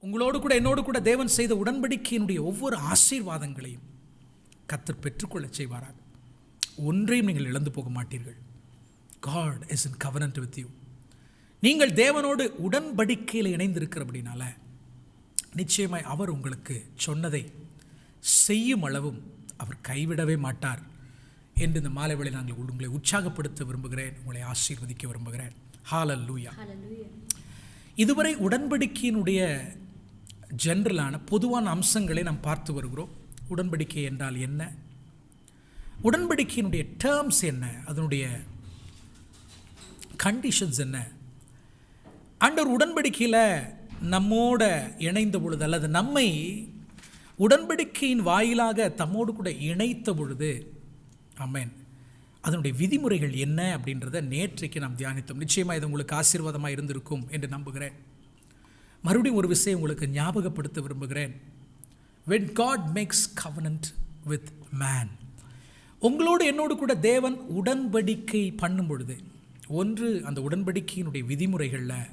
உங்களோடு கூட என்னோடு கூட தேவன் செய்த உடன்படிக்கையினுடைய ஒவ்வொரு ஆசீர்வாதங்களையும் கர்த்தர் பெற்றுக்கொள்ள செய்வாராக. ஒன்றையும் நீங்கள் இழந்து போக மாட்டீர்கள். God is in covenant with you. நீங்கள் தேவனோடு உடன்படிக்கையில் இணைந்திருக்கிறபடினால நிச்சயமாய் அவர் உங்களுக்கு சொன்னதை செய்யும் அளவும் அவர் கைவிடவே மாட்டார் என்று இந்த மாலை வேளை நாங்கள் உங்களை உற்சாகப்படுத்த விரும்புகிறேன், உங்களை ஆசீர்வதிக்க விரும்புகிறேன். ஹல்லேலூயா. இதுவரை உடன்படிக்கையினுடைய ஜெனரலான பொதுவான அம்சங்களை நாம் பார்த்து வருகிறோம். உடன்படிக்கை என்றால் என்ன, உடன்படிக்கையினுடைய டேர்ம்ஸ் என்ன, அதனுடைய கண்டிஷன்ஸ் என்ன, ஆண்டவர் உடன்படிக்கையில் நம்மோட இணைந்த பொழுது அல்லது நம்மை உடன்படிக்கையின் வாயிலாக தம்மோடு கூட இணைத்த பொழுது ஆமென் அதனுடைய விதிமுறைகள் என்ன அப்படின்றத நேற்றைக்கு நாம் தியானித்தோம். நிச்சயமாக இது உங்களுக்கு ஆசீர்வாதமாக இருந்திருக்கும் என்று நம்புகிறேன். மறுபடியும் ஒரு விஷயம் உங்களுக்கு ஞாபகப்படுத்த விரும்புகிறேன். When God makes covenant with man, உங்களோடு என்னோடு கூட தேவன் உடன்படிக்கை பண்ணும் பொழுது ஒன்று அந்த உடன்படிக்கையினுடைய விதிமுறைகளில்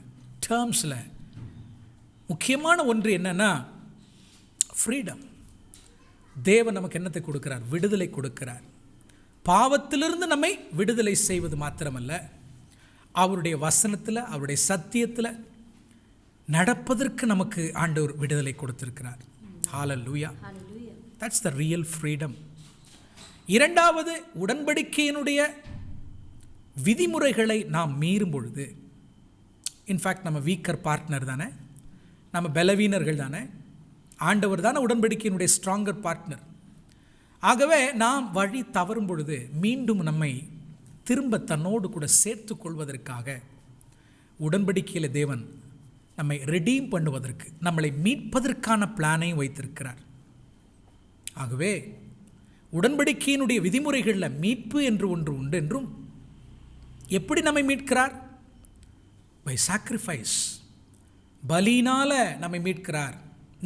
டேர்ம்ஸில் முக்கியமான ஒன்று என்னன்னா ஃப்ரீடம். தேவன் நமக்கு என்னத்தை கொடுக்கிறார்? விடுதலை கொடுக்கிறார். பாவத்திலிருந்து நம்மை விடுதலை செய்வது மாத்திரமல்ல, அவருடைய வசனத்தில் அவருடைய சத்தியத்தில் நடப்பதற்கு நமக்கு ஆண்டவர் விடுதலை கொடுத்திருக்கிறார். Hallelujah. That's the real freedom. இரண்டாவது, உடன்படிக்கையினுடைய விதிமுறைகளை நாம் மீறும் பொழுது, இன்ஃபேக்ட் நம்ம வீக்கர் பார்ட்னர் தானே, நம்ம பலவீனர்கள் தானே, ஆண்டவர் தானே உடன்படிக்கையினுடைய ஸ்ட்ராங்கர் பார்ட்னர். ஆகவே நாம் வழி தவறும் பொழுது மீண்டும் நம்மை திரும்ப தன்னோடு கூட சேர்த்து கொள்வதற்காக உடன்படிக்கையில் தேவன் நம்மை ரெடீம் பண்ணுவதற்கு, நம்மளை மீட்பதற்கான பிளானையும் வைத்திருக்கிறார். ஆகவே உடன்படிக்கையினுடைய விதிமுறைகளில் மீட்பு என்று ஒன்று உண்டு என்றும், எப்படி நம்மை மீட்கிறார்? பை சாக்ரிஃபைஸ், பலியினால் நம்மை மீட்கிறார்.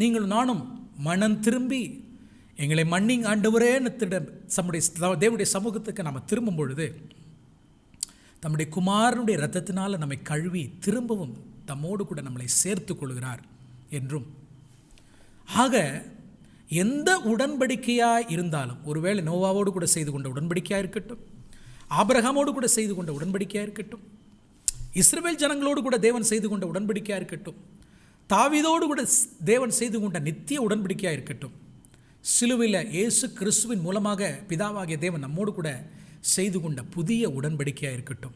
நீங்களும் நானும் மனம் திரும்பி எங்களை மன்னிங் ஆண்டவரே தேவனுடைய சமூகத்துக்கு நம்ம திரும்பும் பொழுது தம்முடைய குமாரனுடைய இரத்தத்தினால் நம்மை கழுவி திரும்பவும் தம்மோடு கூட நம்மளை சேர்த்து கொள்கிறார் என்றும். ஆக எந்த உடன்படிக்கையாக இருந்தாலும், ஒருவேளை நோவாவோடு கூட செய்து கொண்ட உடன்படிக்கையாக இருக்கட்டும், ஆபிரகாமோடு கூட செய்து கொண்ட உடன்படிக்கையாக இருக்கட்டும், இஸ்ரவேல் ஜனங்களோடு கூட தேவன் செய்து கொண்ட உடன்படிக்கையாக இருக்கட்டும், தாவீதோடு கூட தேவன் செய்து கொண்ட நித்திய உடன்படிக்கையாக இருக்கட்டும், சிலுவையில் இயேசு கிறிஸ்துவின் மூலமாக பிதாவாகிய தேவன் நம்மோடு கூட செய்து கொண்ட புதிய உடன்படிக்கையாக இருக்கட்டும்,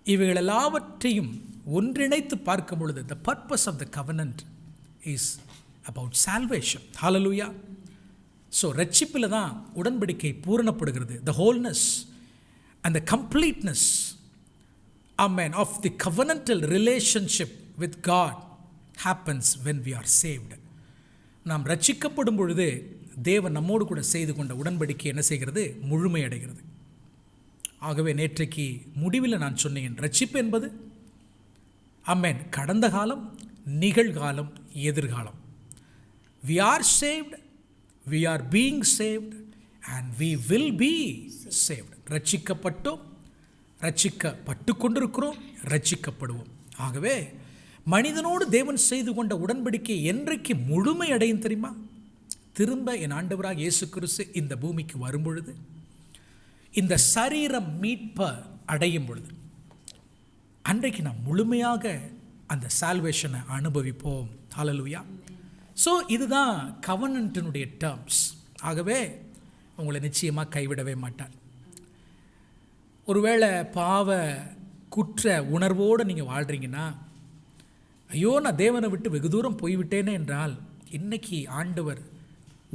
இவைகள் எல்லாவற்றையும் ஒன்றிணைத்து பார்க்கும் பொழுது the purpose of the covenant is about salvation. Hallelujah. So ரட்சிப்பில் தான் உடன்படிக்கை பூரணப்படுகிறது. the wholeness and the completeness, amen, of the covenantal relationship with God happens when we are saved. நாம் ரட்சிக்கப்படும் பொழுது தேவன் நம்மோடு கூட செய்து கொண்ட உடன்படிக்கை என்ன செய்கிறது? முழுமையடைகிறது. ஆகவே நேற்றைக்கு முடிவில் நான் சொன்னேன், ரட்சிப்பு என்பது ஆமென் கடந்த காலம், நிகழ்காலம், எதிர்காலம். we are saved, we are being saved and we will be saved. ரட்சிக்கப்பட்டோம், ரட்சிக்கப்பட்டு கொண்டிருக்கிறோம், ரட்சிக்கப்படுவோம். ஆகவே மனிதனோடு தேவன் செய்து கொண்ட உடன்படிக்கை என்றைக்கு முழுமை அடையும் தெரியுமா? திரும்ப என் ஆண்டவராக இயேசு கிறிஸ்து இந்த பூமிக்கு வரும் பொழுது, இந்த சரீரம் மீட்ப அடையும் பொழுது, அன்றைக்கு நாம் முழுமையாக அந்த சால்வேஷனை அனுபவிப்போம். ஹல்லேலூயா. ஸோ இதுதான் கவனன்ட்டினுடைய டேர்ம்ஸ். ஆகவே உங்களை நிச்சயமாக கைவிடவே மாட்டார். ஒருவேளை பாவ குற்ற உணர்வோடு நீங்கள் வாழ்கிறீங்கன்னா, ஐயோ நான் தேவனை விட்டு வெகு தூரம் போய்விட்டேனே என்றால், இன்னைக்கு ஆண்டவர்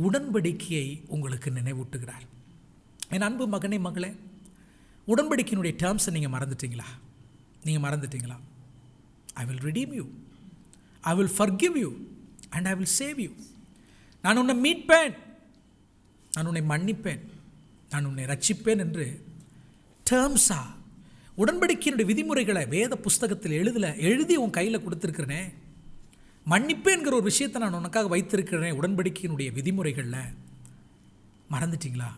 உடன்படிக்கையை உங்களுக்கு நினைவூட்டுகிறார். என் அன்பு மகனே மகளே, உடன்படிக்கையினுடைய டேர்ம்ஸை நீங்கள் மறந்துட்டீங்களா? நீங்கள் மறந்துட்டீங்களா? I will redeem you, I will forgive you and I will save you. நான் உன்னை மீட்பேன், நான் உன்னை மன்னிப்பேன், நான் உன்னை ரட்சிப்பேன் என்று டேர்ம்ஸா உடன்படிக்கையினுடைய விதிமுறைகளை வேத புஸ்தகத்தில் எழுதி உன் கையில் கொடுத்துருக்கிறேனே. மன்னிப்பேங்கிற ஒரு விஷயத்தை நான் உனக்காக வைத்திருக்கிறேன் உடன்படிக்கையினுடைய விதிமுறைகளில். மறந்துட்டிங்களா?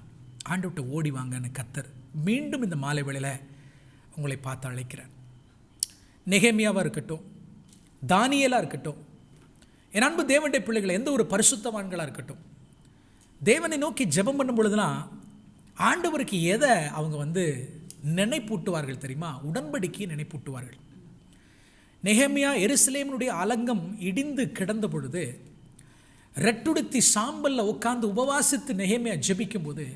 ஆண்டவர்கிட்ட ஓடி வாங்கன்னு கர்த்தர் மீண்டும் இந்த மாலை வேளையில் உங்களை பார்த்து அழைக்கிறேன். நெகேமியாவாக இருக்கட்டும், தானியேலாக இருக்கட்டும், என் அன்பு தேவனுடைய பிள்ளைகளை, எந்த ஒரு பரிசுத்தவான்களாக இருக்கட்டும், தேவனை நோக்கி ஜெபம் பண்ணும் பொழுதுலாம் ஆண்டவருக்கு எதை அவங்க நினைப்பூட்டுவார்கள் தெரியுமா? உடன்படிக்கையை நினைப்பூட்டுவார்கள். நெகேமியா எருசலேமினுடைய அலங்கம் இடிந்து கிடந்த பொழுது ரெட்டுடுத்தி சாம்பலில் உட்கார்ந்து உபவாசித்து நெகேமியா ஜெபிக்கும் போது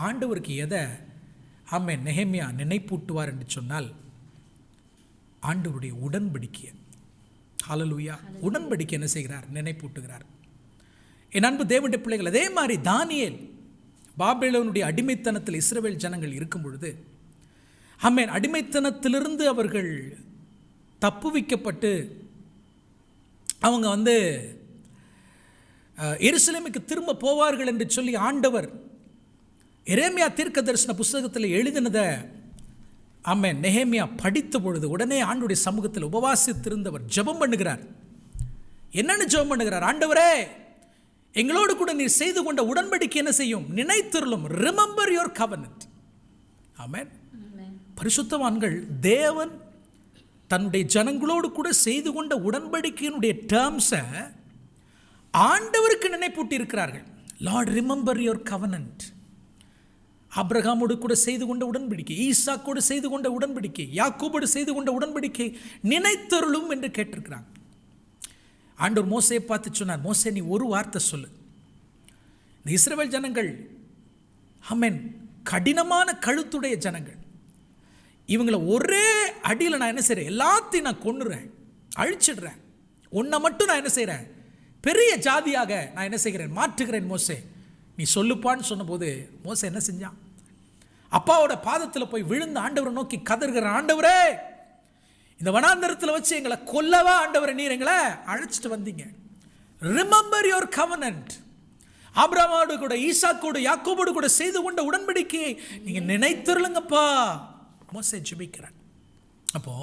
ஆண்டவருக்கு எதை நெகேமியா நினைப்பூட்டுவார் என்று சொன்னால், ஆண்டவருடைய உடன்படிக்கையை. ஹல்லேலூயா. உடன்படிக்கை என்ன செய்கிறார்? நினைப்பூட்டுகிறார். என் அன்பு தேவனுடைய பிள்ளைகள், அதே மாதிரி தானியேல் பாபிலோனுடைய அடிமைத்தனத்தில் இஸ்ரவேல் ஜனங்கள் இருக்கும் பொழுது அடிமைத்தனத்திலிருந்து அவர்கள் தப்புவிக்கப்பட்டு அவங்க எருசலேமுக்கு திரும்ப போவார்கள் என்று சொல்லி ஆண்டவர் எரேமியா தீர்க்கதரிசன புஸ்தகத்தில் எழுதினதை நெகேமியா படித்த பொழுது உடனே ஆண்டவருடைய சமூகத்தில் உபவாசித்திருந்தவர் ஜெபம் பண்ணுகிறார். என்னன்னு ஜெபம் பண்ணுகிறார்? ஆண்டவரே, எங்களோடு கூட நீர் செய்து கொண்ட உடன்படிக்கை என்ன செய்யும்? நினைத்திருளும். Remember your covenant. ஆமென். பரிசுத்தவான்கள் தேவன் தன்னுடைய ஜனங்களோடு கூட செய்து கொண்ட உடன்படிக்கையினுடைய டேர்ம்ஸை ஆண்டவருக்கு நினைப்பூட்டி இருக்கிறார்கள். Lord, remember your covenant. ஆபிரகாமோடு கூட செய்து கொண்ட உடன்படிக்கை, ஈசாக்கோடு செய்து கொண்ட உடன்படிக்கை, யாக்கோபோடு செய்து கொண்ட உடன்படிக்கை நினைத்தருளும் என்று கேட்டிருக்கிறாங்க. ஆண்டவர் மோசையை பார்த்து சொன்னார், மோசே, நீ ஒரு வார்த்தை சொல்லு. இந்த இஸ்ரவேல் ஜனங்கள் கடினமான கழுத்துடைய ஜனங்கள், இவங்களை ஒரே அடியில் நான் என்ன செய்கிறேன்? எல்லாத்தையும் நான் கொன்னுறேன், அழிச்சிடுறேன். உன்னை மட்டும் நான் என்ன செய்கிறேன்? பெரிய ஜாதியாக நான் என்ன செய்கிறேன்? மாற்றுகிறேன். மோசே, நீ சொல்லுப்பான்னு சொன்னபோது மோசே என்ன செஞ்சான்? அப்பாவோட பாதத்தில் போய் விழுந்து ஆண்டவரை நோக்கி கதறுகிறான். ஆண்டவரே, இந்த வனாந்தரத்தில் வச்சு எங்களை கொல்லவா ஆண்டவரை நீர் எங்களை அழைச்சிட்டு வந்தீங்க. Remember your covenant. ஆபிரகாமோடு கூட, ஈசாக்கோடு, யாக்கோபோடு கூட செய்து கொண்ட உடன்படிக்கையை நீங்க நினைத்திருளுங்கப்பா. மோசே ஜெபிக்கிறான். அப்போ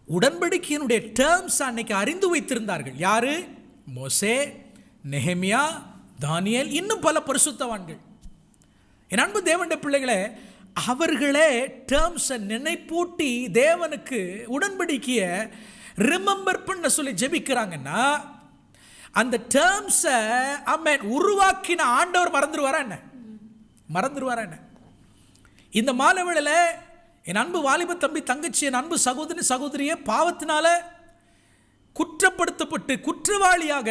உடன்படிக்கையினுடைய டேர்ம்ஸ் அன்னைக்கு அறிந்து வைத்திருந்தார்கள். யாரு? மோசே, நெகேமியா, தானியேல், இன்னும் பல பரிசுத்தவான்கள். என் அன்பு தேவனுடைய பிள்ளைகளே, அவர்களே டேர்ம்ஸை நினைப்பூட்டி தேவனுக்கு உடன்படிக்கையை ரிமெம்பர் பண்ண சொல்லி ஜெபிக்கிறாங்கன்னா, அந்த டேர்ம்ஸை உருவாக்கின ஆண்டவர் மறந்துடுவாரா என்ன? மறந்துடுவாரா என்ன? இந்த மாலை வேளையில் என் அன்பு வாலிப தம்பி, தங்கச்சி, என் அன்பு சகோதரி, சகோதரியே, பாவத்தினால குற்றப்படுத்தப்பட்டு குற்றவாளியாக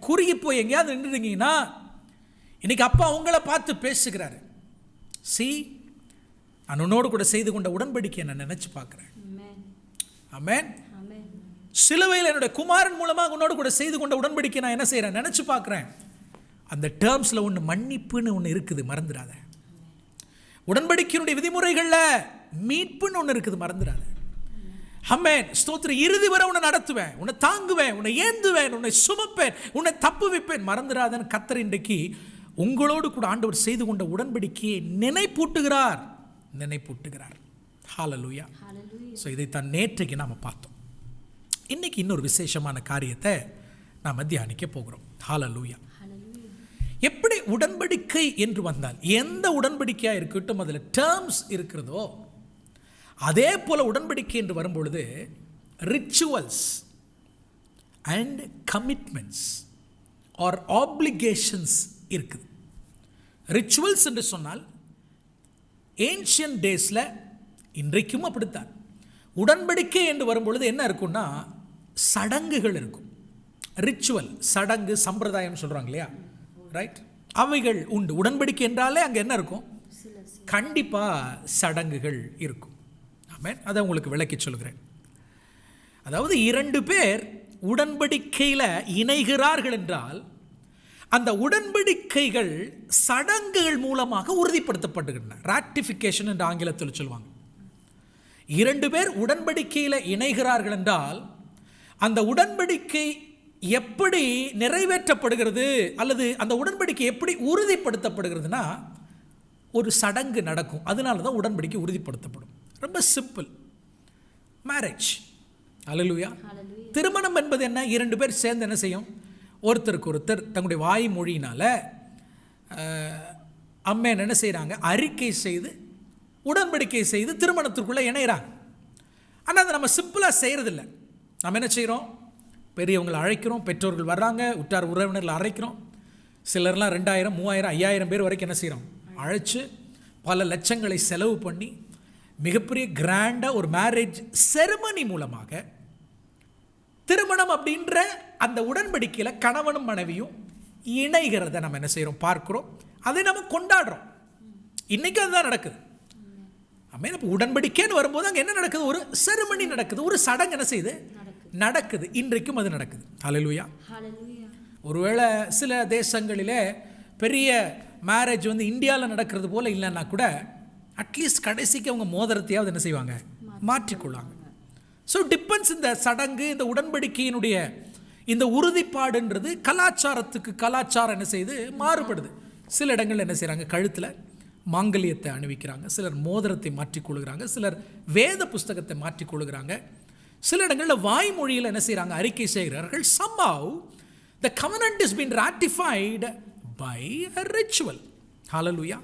குறுகி போய் எங்கேயாவது நின்றுருங்கீங்கன்னா, இன்னைக்கு அப்பா உங்களை பார்த்து பேசுகிறாரு. நான் உன்னோடு கூட செய்து கொண்ட உடன்படிக்கையை நான் நினைச்சு பார்க்கிறேன். ஆமென். சிலுவையில் என்னுடைய குமாரன் மூலமாக உன்னோடு கூட செய்து கொண்ட உடன்படிக்கை நான் என்ன செய்கிறேன்? நினைச்சு பார்க்கிறேன். அந்த டேர்ம்ஸில் ஒன்று மன்னிப்புன்னு ஒன்று இருக்குது, மறந்துடாத. உடன்படிக்கையினுடைய விதிமுறைகளில் மீட்புன்னு ஒன்று இருக்குது, மறந்துடாத. ஆமென். ஸ்தோத்திரம். இறுதி வரை உன்னை நடத்துவேன், உன்னை தாங்குவேன், உன்னை ஏந்துவேன், உன்னை சுமப்பேன், உன்னை தப்பு வைப்பேன், மறந்துடாதன்னு கர்த்தர் இன்றைக்கு உங்களோடு கூட ஆண்டவர் செய்து கொண்ட உடன்படிக்கையை நினைப்பூட்டுகிறார். ஹல்லேலூயா. ஸோ இதைத்தான் நேற்றைக்கு நாம் பார்த்தோம். இன்னைக்கு இன்னொரு விசேஷமான காரியத்தை நாம் தியானிக்க போகிறோம். ஹல்லேலூயா. எப்படி உடன்படிக்கை என்று வந்தால், எந்த உடன்படிக்கையாக இருக்கட்டும் அதில் டேர்ம்ஸ் இருக்கிறதோ, அதே போல உடன்படிக்கை என்று வரும்பொழுது rituals and commitments are applications இருக்குது. ரிச்சுவல்ஸ் என்று சொன்னால் ஏன்ஷியன் டேஸில், இன்றைக்கும் அப்படித்தான், உடன்படிக்கை என்று வரும்பொழுது என்ன இருக்குன்னா சடங்குகள் இருக்கும். ரிச்சுவல், சடங்கு, சம்பிரதாயம் சொல்கிறாங்க இல்லையா, ரைட்? அவைகள் உண்டு. உடன்படிக்கை என்றாலே அங்கே என்ன இருக்கும்? கண்டிப்பாக சடங்குகள் இருக்கும். ஆமென். அதை உங்களுக்கு விளக்கி சொல்கிறேன். அதாவது 2 பேர் உடன்படிக்கையில் இணைகிறார்கள் என்றால் அந்த உடன்படிக்கைகள் சடங்குகள் மூலமாக உறுதிப்படுத்தப்படுகின்றன. ராட்டிஃபிகேஷன் என்று ஆங்கிலத்தில் சொல்லுவாங்க. 2 பேர் உடன்படிக்கையில் இணைகிறார்கள் என்றால் அந்த உடன்படிக்கை எப்படி நிறைவேற்றப்படுகிறது அல்லது அந்த உடன்படிக்கை எப்படி உறுதிப்படுத்தப்படுகிறதுனா ஒரு சடங்கு நடக்கும். அதனால தான் உடன்படிக்கை உறுதிப்படுத்தப்படும். ரொம்ப சிம்பிள். மேரேஜ். ஹல்லேலூயா. திருமணம் என்பது என்ன? 2 பேர் சேர்ந்து என்ன செய்யும்? ஒருத்தருக்கு ஒருத்தர் தங்களுடைய வாய் மொழியினால் அம்மன் என்ன செய்கிறாங்க? அறிக்கை செய்து உடன்படிக்கை செய்து திருமணத்திற்குள்ளே இணைகிறாங்க. ஆனால் அதை நம்ம சிம்பிளாக செய்கிறதில்ல. நம்ம என்ன செய்கிறோம்? பெரியவங்களை அழைக்கிறோம், பெற்றோர்கள் வர்றாங்க, உற்றார் உறவினர்கள் அழைக்கிறோம். சிலர்லாம் 2000, 3000, 5000 பேர் வரைக்கும் என்ன செய்கிறோம், அழைச்சி பல லட்சங்களை செலவு பண்ணி மிகப்பெரிய கிராண்டாக ஒரு மேரேஜ் செரிமனி மூலமாக திருமணம் அப்படின்ற அந்த உடன்படிக்கையில் கணவனும் மனைவியும் இணைகிறத நம்ம என்ன செய்கிறோம், பார்க்குறோம். அதை நம்ம கொண்டாடுறோம். இன்றைக்கி அதுதான் நடக்குது. ஆமென். இப்போ உடன்படிக்கைன்னு வரும்போது அங்கே என்ன நடக்குது, ஒரு செரிமனி நடக்குது, ஒரு சடங்கு என்ன செய்யுது, நடக்குது. இன்றைக்கும் அது நடக்குது. ஹல்லேலூயா. ஒருவேளை சில தேசங்களிலே பெரிய மேரேஜ் வந்து இந்தியாவில் நடக்கிறது போல் இல்லைன்னா கூட அட்லீஸ்ட் கடைசிக்கு அவங்க மோதிரத்தையாவது என்ன செய்வாங்க, மாற்றிக்கொள்வாங்க. So depends. இந்த சடங்கு, இந்த உடன்படிக்கையினுடைய இந்த உறுதிப்பாடுன்றது கலாச்சாரத்துக்கு கலாச்சாரம் என்ன செய்யுது, மாறுபடுது. சில இடங்கள் என்ன செய்கிறாங்க, கழுத்தில் மாங்கல்யத்தை அணிவிக்கிறாங்க, சிலர் மோதிரத்தை மாற்றிக்கொள்கிறாங்க, சிலர் வேத புஸ்தகத்தை மாற்றிக்கொள்கிறாங்க, சில இடங்களில் வாய்மொழியில் என்ன செய்கிறாங்க, அறிக்கை செய்கிறார்கள். somehow the covenant has been ratified by a ritual. hallelujah.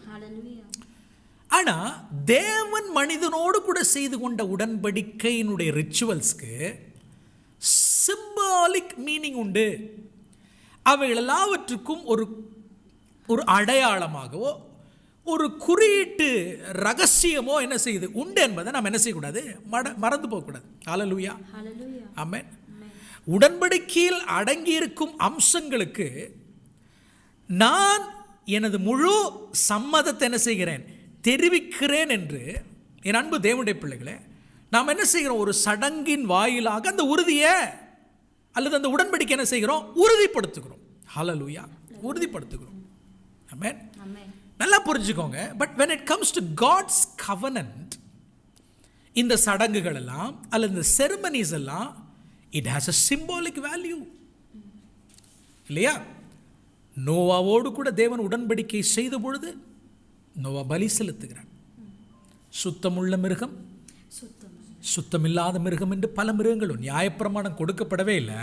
ஆனா தேவன் மனிதனோடு கூட செய்து கொண்ட உடன்படிக்கையினுடைய ரிச்சுவல்ஸ்க்கு சிம்பாலிக் மீனிங் உண்டு. அவைகள் எல்லாவற்றுக்கும் ஒரு ஒரு அடையாளமாகவோ ஒரு குறியீட்டு ரகசியமோ என்ன செய்யுது உண்டு என்பதை நாம் என்ன செய்யக்கூடாது, மறந்து போகக்கூடாது. ஹல்லேலூயா. ஆமென். உடன்படிக்கையில் அடங்கியிருக்கும் அம்சங்களுக்கு நான் எனது முழு சம்மதத்தை என்ன செய்கிறேன், தெரிவிக்கிறேன் என்று என் அன்பு தேவனுடைய பிள்ளைகளே, நாம் என்ன செய்கிறோம், ஒரு சடங்கின் வாயிலாக அந்த உறுதியை அல்லது அந்த உடன்படிக்கை என்ன செய்கிறோம், உறுதிப்படுத்துகிறோம். ஹல்லேலூயா. உறுதிப்படுத்துகிறோம். ஆமென். நல்லா புரிஞ்சுக்கோங்க. But when it comes to God's covenant, இந்த சடங்குகள் எல்லாம் அல்லது இந்த செரிமனிஸ் எல்லாம் it has a symbolic value. இல்லையா? நோவாவோடு கூட தேவன் உடன்படிக்கை செய்த பொழுது நோவா பலி செலுத்துகிறான். சுத்தமுள்ள மிருகம், சுத்தமில்லாத மிருகம் என்று பல மிருகங்களும் நியாயப்பிரமாணம் கொடுக்கப்படவே இல்லை.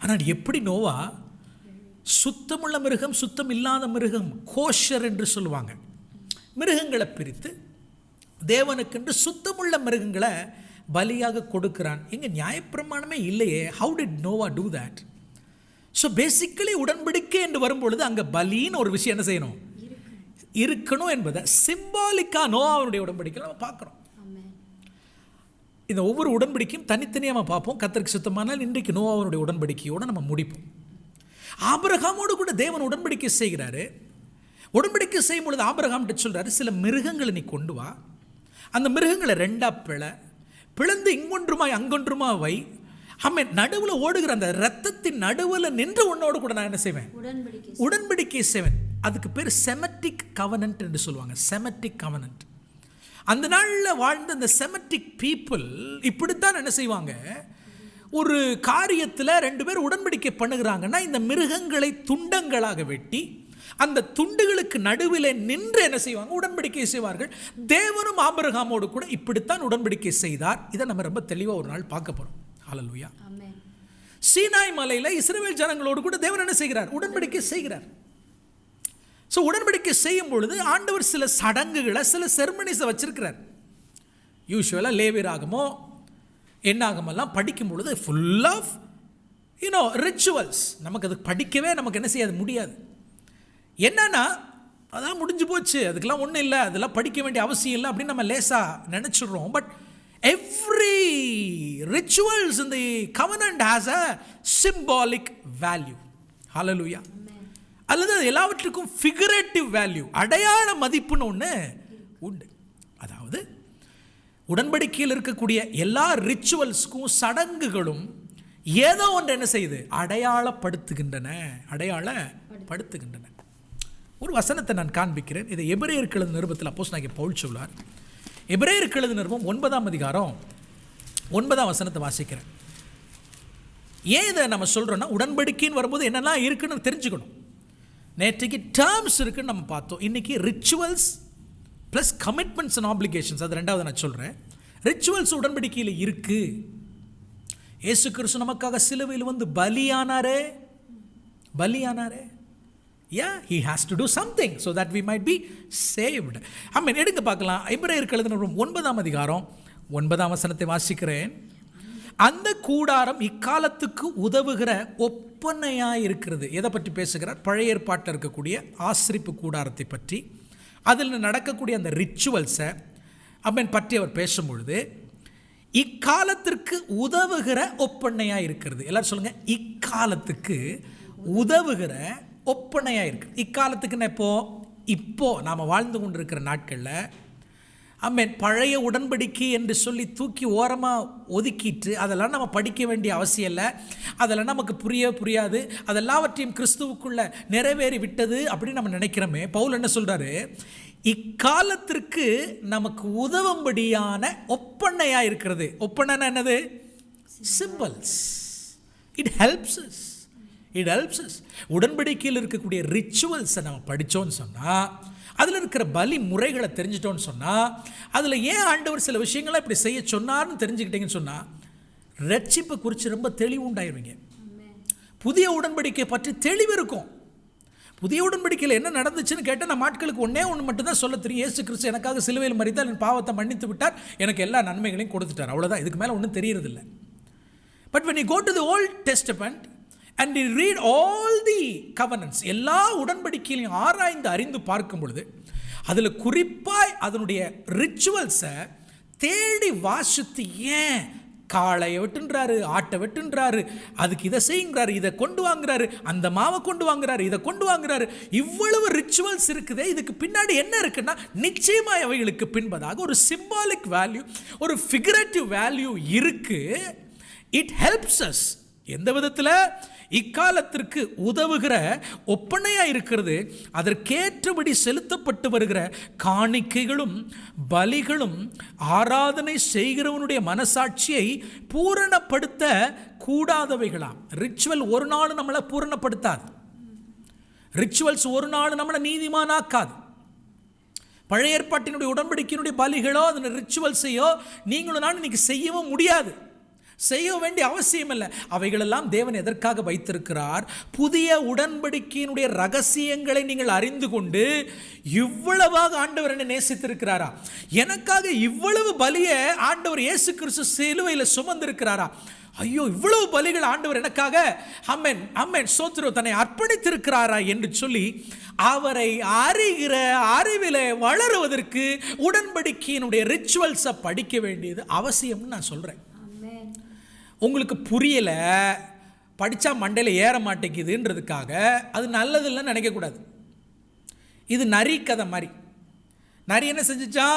ஆனால் எப்படி நோவா சுத்தமுள்ள மிருகம், சுத்தம் இல்லாத மிருகம், கோஷர் என்று சொல்லுவாங்க, மிருகங்களை பிரித்து தேவனுக்கென்று சுத்தமுள்ள மிருகங்களை பலியாக கொடுக்கிறான். எங்க நியாயப்பிரமாணமே இல்லையே. How did Noah do that? So basically உடன்படிக்கை என்று வரும்பொழுது அங்கே பலின்னு ஒரு விஷயம் என்ன செய்யணும், இருக்கணும் என்பதை சிம்பாலிக்காக நோவாவுடைய உடன்படிக்கை நம்ம பார்க்குறோம். இந்த ஒவ்வொரு உடன்படிக்கையும் தனித்தனியாக நம்ம பார்ப்போம். கர்த்தருக்கு சுத்தமானால் இன்றைக்கு நோவாவுடைய உடன்படிக்கையோடு நம்ம முடிப்போம். ஆபிரகாமோடு கூட தேவன் உடன்படிக்கை செய்கிறாரு. உடன்படிக்கை செய்யும் பொழுது ஆபிரகாம்கிட்ட சொல்கிறாரு, சில மிருகங்களை நீ கொண்டு வா, அந்த மிருகங்களை ரெண்டாக பிளந்து இங்கொன்றுமாய் அங்கொன்றுமா வை. ஆமென். நடுவில் ஓடுகிற அந்த ரத்தத்தின் நடுவில் நின்று உன்னோடு கூட நான் என்ன செய்வேன், உடன்படிக்கை செய்வேன். அதுக்கு பேர் செமட்டிக் கவனன்ட் என்று சொல்லுவாங்க. Semantic covenant. அந்த நாளில் வாழ்ந்த அந்த செமட்டிக் பீப்புள் இப்படித்தான் என்ன செய்வாங்க, ஒரு காரியத்தில் 2 பேர் உடன்படிக்கை பண்ணுகிறாங்கன்னா இந்த மிருகங்களை துண்டங்களாக வெட்டி அந்த துண்டுகளுக்கு நடுவில் நின்று என்ன செய்வாங்க, உடன்படிக்கை செய்வார்கள். தேவனும் ஆபிரகாமோடு கூட இப்படித்தான் உடன்படிக்கை செய்தார். இதை நம்ம ரொம்ப தெளிவாக ஒரு நாள் பார்க்க போகிறோம். ஹல்லேலூயா. சீனாய் மலையில் இஸ்ரவேல் ஜனங்களோடு கூட தேவன் என்ன செய்கிறார், உடன்படிக்கை செய்கிறார். ஸோ உடன்படிக்கை செய்யும் பொழுது ஆண்டவர் சில சடங்குகளை, சில செரிமனிஸை வச்சிருக்கிறார். யூஸ்வலாக லேவியராகமோ என்னாகமெல்லாம் படிக்கும் பொழுது ஃபுல் ஆஃப் ரிச்சுவல்ஸ். நமக்கு அது படிக்கவே நமக்கு என்ன செய்யாது, முடியாது. என்னன்னா அதான் முடிஞ்சு போச்சு, அதுக்கெல்லாம் ஒன்றும் இல்லை, அதெல்லாம் படிக்க வேண்டிய அவசியம் இல்லை அப்படின்னு நம்ம லேசாக நினச்சிடுறோம். But every rituals in the covenant has a symbolic value. Hallelujah. அல்லது எல்லாவற்றுக்கும் ஃபிகரேட்டிவ் வேல்யூ, அடையாள மதிப்புன்னு ஒன்று உண்டு. அதாவது உடன்படிக்கையில் இருக்கக்கூடிய எல்லா ரிச்சுவல்ஸ்க்கும் சடங்குகளும் ஏதோ ஒன்று என்ன செய்யுது, அடையாளப்படுத்துகின்றன. ஒரு வசனத்தை நான் காண்பிக்கிறேன். இதை எபிரேயருக்கு எழுதின நிருபத்தில் அப்போஸ்தலனாகிய பவுல் சொல்வார். எபிரேயருக்கு எழுதின நிருபம் 9ஆம் அதிகாரம் 9ஆம் வசனத்தை வாசிக்கிறேன். ஏன் இதை நம்ம சொல்கிறோன்னா, உடன்படிக்கைன்னு வரும்போது என்னெல்லாம் இருக்குன்னு தெரிஞ்சுக்கணும். நேற்றைக்கு டேர்ம்ஸ் இருக்குன்னு நம்ம பார்த்தோம். இன்றைக்கி rituals plus commitments and applications, அது ரெண்டாவது நான் சொல்கிறேன். ரிச்சுவல்ஸ் உடன்படிக்கையில் இருக்குது. இயேசு கிறிஸ்து நமக்காக சிலுவையில் வந்து பலியானாரே. Yeah, he has to do something so that we might be saved. ஆமென். எடுங்க பார்க்கலாம். எபிரேயருக்கு எழுதின 9ஆம் அதிகாரம் 9ஆம் வசனத்தை வாசிக்கிறேன். அந்த கூடாரம் இக்காலத்துக்கு உதவுகிற ஒப்பனையாக இருக்கிறது. எதை பற்றி பேசுகிறார்? பழைய ஏற்பாட்டில் இருக்கக்கூடிய ஆசரிப்பு கூடாரத்தை பற்றி, அதில் நடக்கக்கூடிய அந்த ரிச்சுவல்ஸை பற்றி அவர் பேசும்பொழுது இக்காலத்திற்கு உதவுகிற ஒப்பனையாக இருக்கிறது. எல்லாரும் சொல்லுங்கள், இக்காலத்துக்கு உதவுகிற ஒப்பனையாக இருக்குது. இக்காலத்துக்குன்னு இப்போ நாம் வாழ்ந்து கொண்டிருக்கிற நாட்களில் பழைய உடன்படிக்கை என்று சொல்லி தூக்கி ஓரமாக ஒதுக்கிட்டு அதெல்லாம் நம்ம படிக்க வேண்டிய அவசியம் இல்லை, அதெல்லாம் நமக்கு புரியாது, அதெல்லாவற்றையும் கிறிஸ்துவுக்குள்ள நிறைவேறி விட்டது அப்படின்னு நம்ம நினைக்கிறோமே. பவுல் என்ன சொல்கிறாரு? இக்காலத்திற்கு நமக்கு உதவும்படியான ஒப்பனையாக இருக்கிறது. ஒப்பனைனா என்னது? சிம்பல்ஸ். It helps as. உடன்படிக்கையில் இருக்கக்கூடிய ரிச்சுவல்ஸை நம்ம படித்தோன்னு சொன்னால், அதில் இருக்கிற பலி முறைகளை தெரிஞ்சிட்டோன்னு சொன்னால், அதில் ஏன் ஆண்டவர் சில விஷயங்களை இப்படி செய்ய சொன்னார்னு தெரிஞ்சுக்கிட்டீங்கன்னு சொன்னால், ரட்சிப்பை குறித்து ரொம்ப தெளிவு உண்டாயிருவீங்க. புதிய உடன்படிக்கை பற்றி தெளிவு இருக்கும். புதிய உடன்படிக்கையில் என்ன நடந்துச்சுன்னு கேட்டால் நம்ம ஆட்களுக்கு ஒன்றே ஒன்று மட்டும்தான் சொல்ல தெரியும். இயேசு கிறிஸ்து எனக்காக சிலுவையில் மரித்தார், என் பாவத்தை மன்னித்து விட்டார், எனக்கு எல்லா நன்மைகளையும் கொடுத்துட்டார், அவ்வளோதான். இதுக்கு மேலே ஒன்றும் தெரியறதில்லை. But when you go to the Old Testament and you read all the covenants, எல்லா உடன்படிக்கையிலையும் ஆராய்ந்து அறிந்து பார்க்கும் பொழுது அதில் குறிப்பாய் அதனுடைய ரிச்சுவல்ஸை தேடி வாசித்து, ஏன் காளையை வெட்டுன்றாரு, ஆட்டை வெட்டுன்றாரு, அதுக்கு இதை செய்யுங்கிறாரு, இதை கொண்டு வாங்குறாரு, அந்த மாவை கொண்டு வாங்குறாரு, இதை கொண்டு வாங்குறாரு, இவ்வளவு ரிச்சுவல்ஸ் இருக்குதே, இதுக்கு பின்னாடி என்ன இருக்குன்னா நிச்சயமாக அவைகளுக்கு பின்பதாக ஒரு சிம்பாலிக் வேல்யூ, ஒரு ஃபிகரேட்டிவ் வேல்யூ இருக்கு. It helps as. எந்த விதத்தில்? இக்காலத்திற்கு உதவுகிற ஒப்பனையாக இருக்கிறது. அதற்கேற்றபடி செலுத்தப்பட்டு வருகிற காணிக்கைகளும் பலிகளும் ஆராதனை செய்கிறவனுடைய மனசாட்சியை பூரணப்படுத்த கூடாதவைகளாம். ரிச்சுவல் ஒரு நாள் நம்மளை பூரணப்படுத்தாது. ரிச்சுவல்ஸ் ஒரு நாள் நம்மளை நீதிமானாக்காது. பழைய ஏற்பாட்டினுடைய உடன்படிக்கையினுடைய பலிகளோ அதனுடைய ரிச்சுவல்ஸையோ நீங்களும் நான் இன்னைக்கு செய்யவும் முடியாது, செய்ய வேண்டிய அவசியம் இல்லை. அவைகளெல்லாம் தேவன் எதற்காக வைத்திருக்கிறார்? புதிய உடன்படிக்கையினுடைய ரகசியங்களை நீங்கள் அறிந்து கொண்டு இவ்வளவாக ஆண்டவர் என்ன நேசித்திருக்கிறாரா, எனக்காக இவ்வளவு பலியை ஆண்டவர் இயேசு கிறிஸ்து சிலுவையில் சுமந்திருக்கிறாரா, ஐயோ இவ்வளவு பலிகள் ஆண்டவர் எனக்காக சோத்திரம் தன்னை அர்ப்பணித்திருக்கிறாரா என்று சொல்லி அவரை அறிகிற அறிவிலே வளருவதற்கு உடன்படிக்கையினுடைய ரிச்சுவல்ஸை படிக்க வேண்டியது அவசியம்னு நான் சொல்கிறேன். உங்களுக்கு புரியலை, படித்தா மண்டையில் ஏற மாட்டேங்குதுன்றதுக்காக அது நல்லதில்லைன்னு நினைக்கக்கூடாது. இது நரி கதை மாதிரி. நரி என்ன செஞ்சிச்சா?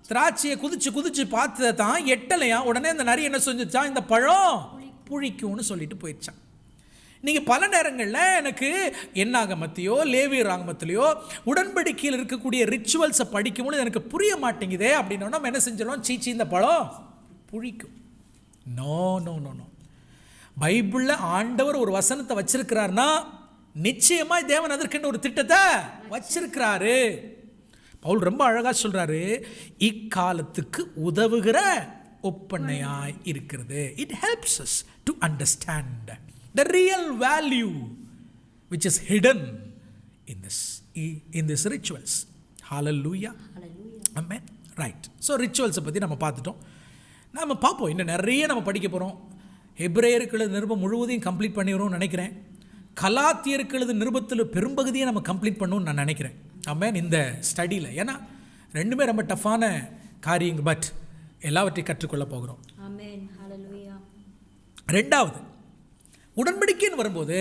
திராட்சையை குதிச்சு பார்த்ததை தான் எட்டலையா. உடனே அந்த நரி என்ன செஞ்சிச்சா? இந்த பழம் புளிக்கும்னு சொல்லிட்டு போயிடுச்சான். நீங்கள் பல நேரங்களில் எனக்கு என்னாகமத்தையோ லேவியர் ஆகமத்திலையோ உடன்படிக்கையில் இருக்கக்கூடிய ரிச்சுவல்ஸை படிக்கும்போது எனக்கு புரிய மாட்டேங்குதே அப்படின்னா நம்ம என்ன செஞ்சிடலாம்? சீச்சி இந்த பழம் புளிக்கும். No no no no. பைபிளில் ஆண்டவர் ஒரு வசனத்தை வச்சிருக்கிறார்னா நிச்சயமாய் தேவன் அதற்கென்று ஒரு திட்டத்தை வச்சிருக்கிறாரு. பவுல் ரொம்ப அழகாக சொல்கிறாரு, இக்காலத்துக்கு உதவுகிற ஒப்பனையாய் இருக்கிறது. It helps us to understand the real value which is hidden in this rituals. Hallelujah. Amen. Right. So rituals பற்றி நம்ம பார்த்துட்டோம். நம்ம பார்ப்போம், இன்னும் நிறைய நம்ம படிக்க போகிறோம். எபிரேயருக்கு எழுதின நிருபம் முழுவதையும் கம்ப்ளீட் பண்ணிடுறோம்னு நினைக்கிறேன். கலாத்தியருக்கு எழுதின நிருபத்தில் பெரும்பகுதியை நம்ம கம்ப்ளீட் பண்ணணும்னு நான் நினைக்கிறேன். ஆமென். இந்த ஸ்டடியில் ஏன்னா ரெண்டுமே ரொம்ப டஃப்பான காரியங்கள், பட் எல்லாவற்றையும் கற்றுக்கொள்ள போகிறோம். ரெண்டாவது உடன்படிக்கைன்னு வரும்போது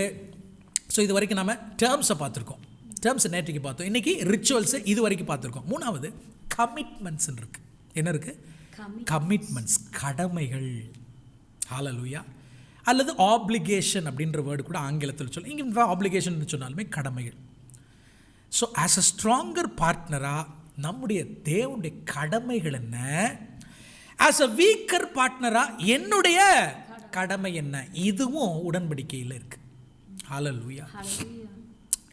இது வரைக்கும் நம்ம டேர்ம்ஸை பார்த்துருக்கோம். டேர்ம்ஸை நேற்றுக்கு பார்த்தோம். இன்றைக்கி ரிச்சுவல்ஸை இது வரைக்கும் பார்த்துருக்கோம். மூணாவது கமிட்மெண்ட்ஸ் இருக்குது. என்ன இருக்குது? கமிட்மெண்ட்ஸ், கடமைகள். ஹல்லேலூயா. அல்லது ஆப்ளிகேஷன் அப்படின்ற வேர்டு கூட ஆங்கிலத்தில் சொல்ல, இங்கே ஆப்ளிகேஷன் சொன்னாலுமே கடமைகள். ஸோ ஆஸ் அ ஸ்ட்ராங்கர் பார்ட்னராக நம்முடைய தேவனுடைய கடமைகள் என்ன, ஆஸ் அ வீக்கர் பார்ட்னராக என்னுடைய கடமை என்ன, இதுவும் உடன்படிக்கையில் இருக்குது. ஹல்லேலூயா.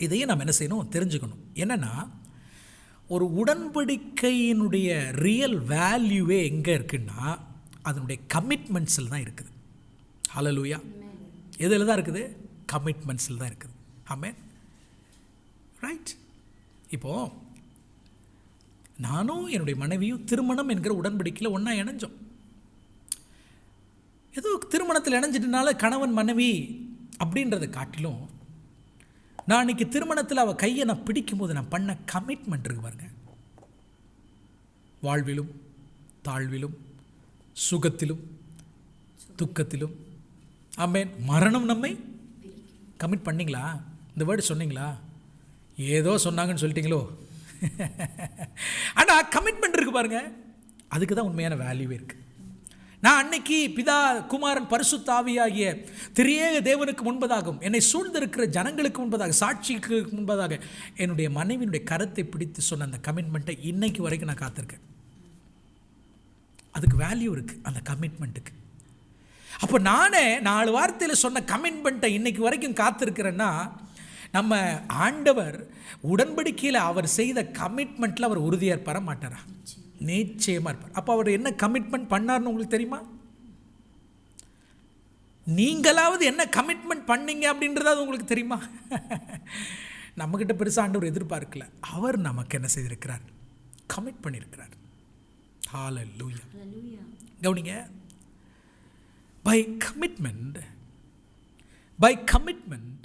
இதையும் நம்ம என்ன செய்யணும்? தெரிஞ்சுக்கணும். என்னென்னா ஒரு உடன்படிக்கையினுடைய ரியல் வேல்யூவே எங்கே இருக்குன்னா அதனுடைய கமிட்மெண்ட்ஸில் தான் இருக்குது. ஹல்லேலூயா. எதில் தான் இருக்குது? கமிட்மெண்ட்ஸில் தான் இருக்குது. ஆமென். ரைட். இப்போது நானும் என்னுடைய மனைவியும் திருமணம் என்கிற உடன்படிக்கையில் ஒன்றா இணைஞ்சோம். ஏதோ திருமணத்தில் இணைஞ்சிட்டனால கணவன் மனைவி அப்படின்றத காட்டிலும், நான் அன்றைக்கி திருமணத்தில் அவள் கையை நான் பிடிக்கும் போது நான் பண்ண கமிட்மெண்ட் இருக்கு பாருங்க. வாழ்விலும் தாழ்விலும் சுகத்திலும் துக்கத்திலும், ஆமென். மரணம் நம்மை கமிட் பண்ணிங்களா? இந்த வேர்டு சொன்னீங்களா? ஏதோ சொன்னாங்கன்னு சொல்லிட்டீங்களோ? ஆனால் கமிட்மெண்ட் இருக்கு பாருங்க, அதுக்கு தான் உண்மையான வேல்யூவே இருக்கு. நான் அன்னைக்கு பிதா குமாரன் பரிசுத்த ஆவியாகிய திரியேக தேவனுக்கு முன்பதாகவும் என்னை சூழ்ந்திருக்கிற ஜனங்களுக்கு முன்பதாக, சாட்சிக்கு முன்பதாக என்னுடைய மனைவியினுடைய கரத்தை பிடித்து சொன்ன அந்த கமிட்மெண்ட்டை இன்னைக்கு வரைக்கும் நான் காத்திருக்கேன். அதுக்கு வேல்யூ இருக்குது, அந்த கமிட்மெண்ட்டுக்கு. அப்போ நானே 4 வார்த்தையில் சொன்ன கமிட்மெண்ட்டை இன்னைக்கு வரைக்கும் காத்திருக்கிறேன்னா, நம்ம ஆண்டவர் உடன்படிக்கையில் அவர் செய்த கமிட்மெண்ட்டில் அவர் உறுதியாக இருப்பார மாட்டாரா? நிச்சயமாக இருப்பார். அப்போ அவர் என்ன கமிட்மெண்ட் பண்ணார்னு உங்களுக்கு தெரியுமா? நீங்களாவது என்ன கமிட்மெண்ட் பண்ணீங்க அப்படின்றதாவது உங்களுக்கு தெரியுமா? நம்மக்கிட்ட பெருசாக ஆண்டவர் எதிர்பார்க்கல, அவர் நமக்கு என்ன செய்திருக்கிறார்? கமிட் பண்ணியிருக்கிறார். ஹல்லேலூயா. கவனிங்க, by commitment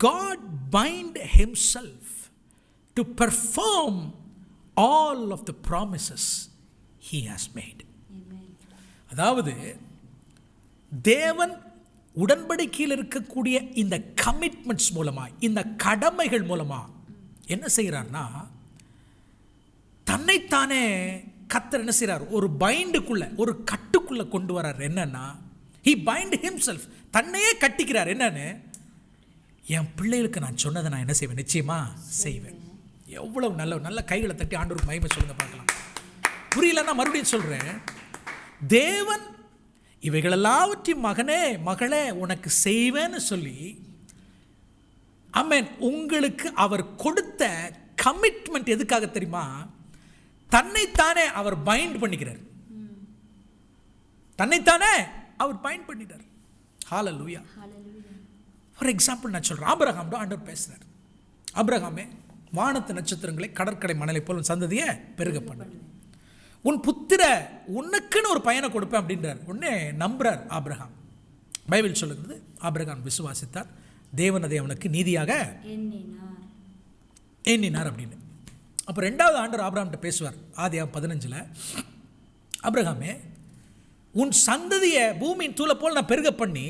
God bind himself to perform all of the promises he has made. அதாவது தேவன் உடன்படிக்கையில் இருக்கக்கூடிய இந்த கமிட்மெண்ட்ஸ் மூலமா, இந்த கடமைகள் மூலமா என்ன செய்கிறார்னா, தன்னைத்தானே கர்த்தர் என்ன செய்கிறார்? ஒரு பைண்டுக்குள்ள, ஒரு கட்டுக்குள்ள கொண்டு வரார். என்னன்னா, he bind himself, தன்னையே கட்டிக்கிறார். என்னன்னு, என் பிள்ளைகளுக்கு நான் சொன்னதை நான் என்ன செய்வேன்? நிச்சயமா செய்வேன். எவ்வளவு நல்ல கைகளை தட்டி ஆண்டவருக்கு மகிமை சொல்லுங்க பார்க்கலாம். புரியலன்னா மறுபடியும் சொல்றேன். தேவன் இவைகளெல்லாவற்றையும் மகனே மகளே உனக்கு செய்வேன்னு சொல்லி, ஆமென், உங்களுக்கு அவர் கொடுத்த கமிட்மெண்ட் எதுக்காக தெரியுமா? தன்னைத்தானே அவர் பைண்ட் பண்ணிக்கிறார். தன்னைத்தானே அவர் பைண்ட் பண்ணிட்டார். ஹல்லேலூயா. ஃபார் எக்ஸாம்பிள் நான் சொல்கிறேன், ஆபிரகாம் ஆண்டவர் பேசுகிறார். ஆபிரகாமே, வானத்து நட்சத்திரங்களை கடற்கரை மணலை போல் உன் சந்ததியை பெருக பண்ண, உன் புத்திர உனக்குன்னு ஒரு பையனை கொடுப்பேன் அப்படின்றார். உடனே நம்புறார் ஆபிரகாம். பைபிள் சொல்லுகிறது, ஆபிரகாம் விசுவாசித்தார், தேவன் அதை அவனுக்கு நீதியாக எண்ணினார் அப்படின்னு. அப்போ 2வது ஆண்டவர் ஆபிரகாம்கிட்ட பேசுவார். ஆதியாகமம் 15 ஆபிரகாமே, உன் சந்ததியை பூமியின் தூளை போல் நான் பெருக பண்ணி,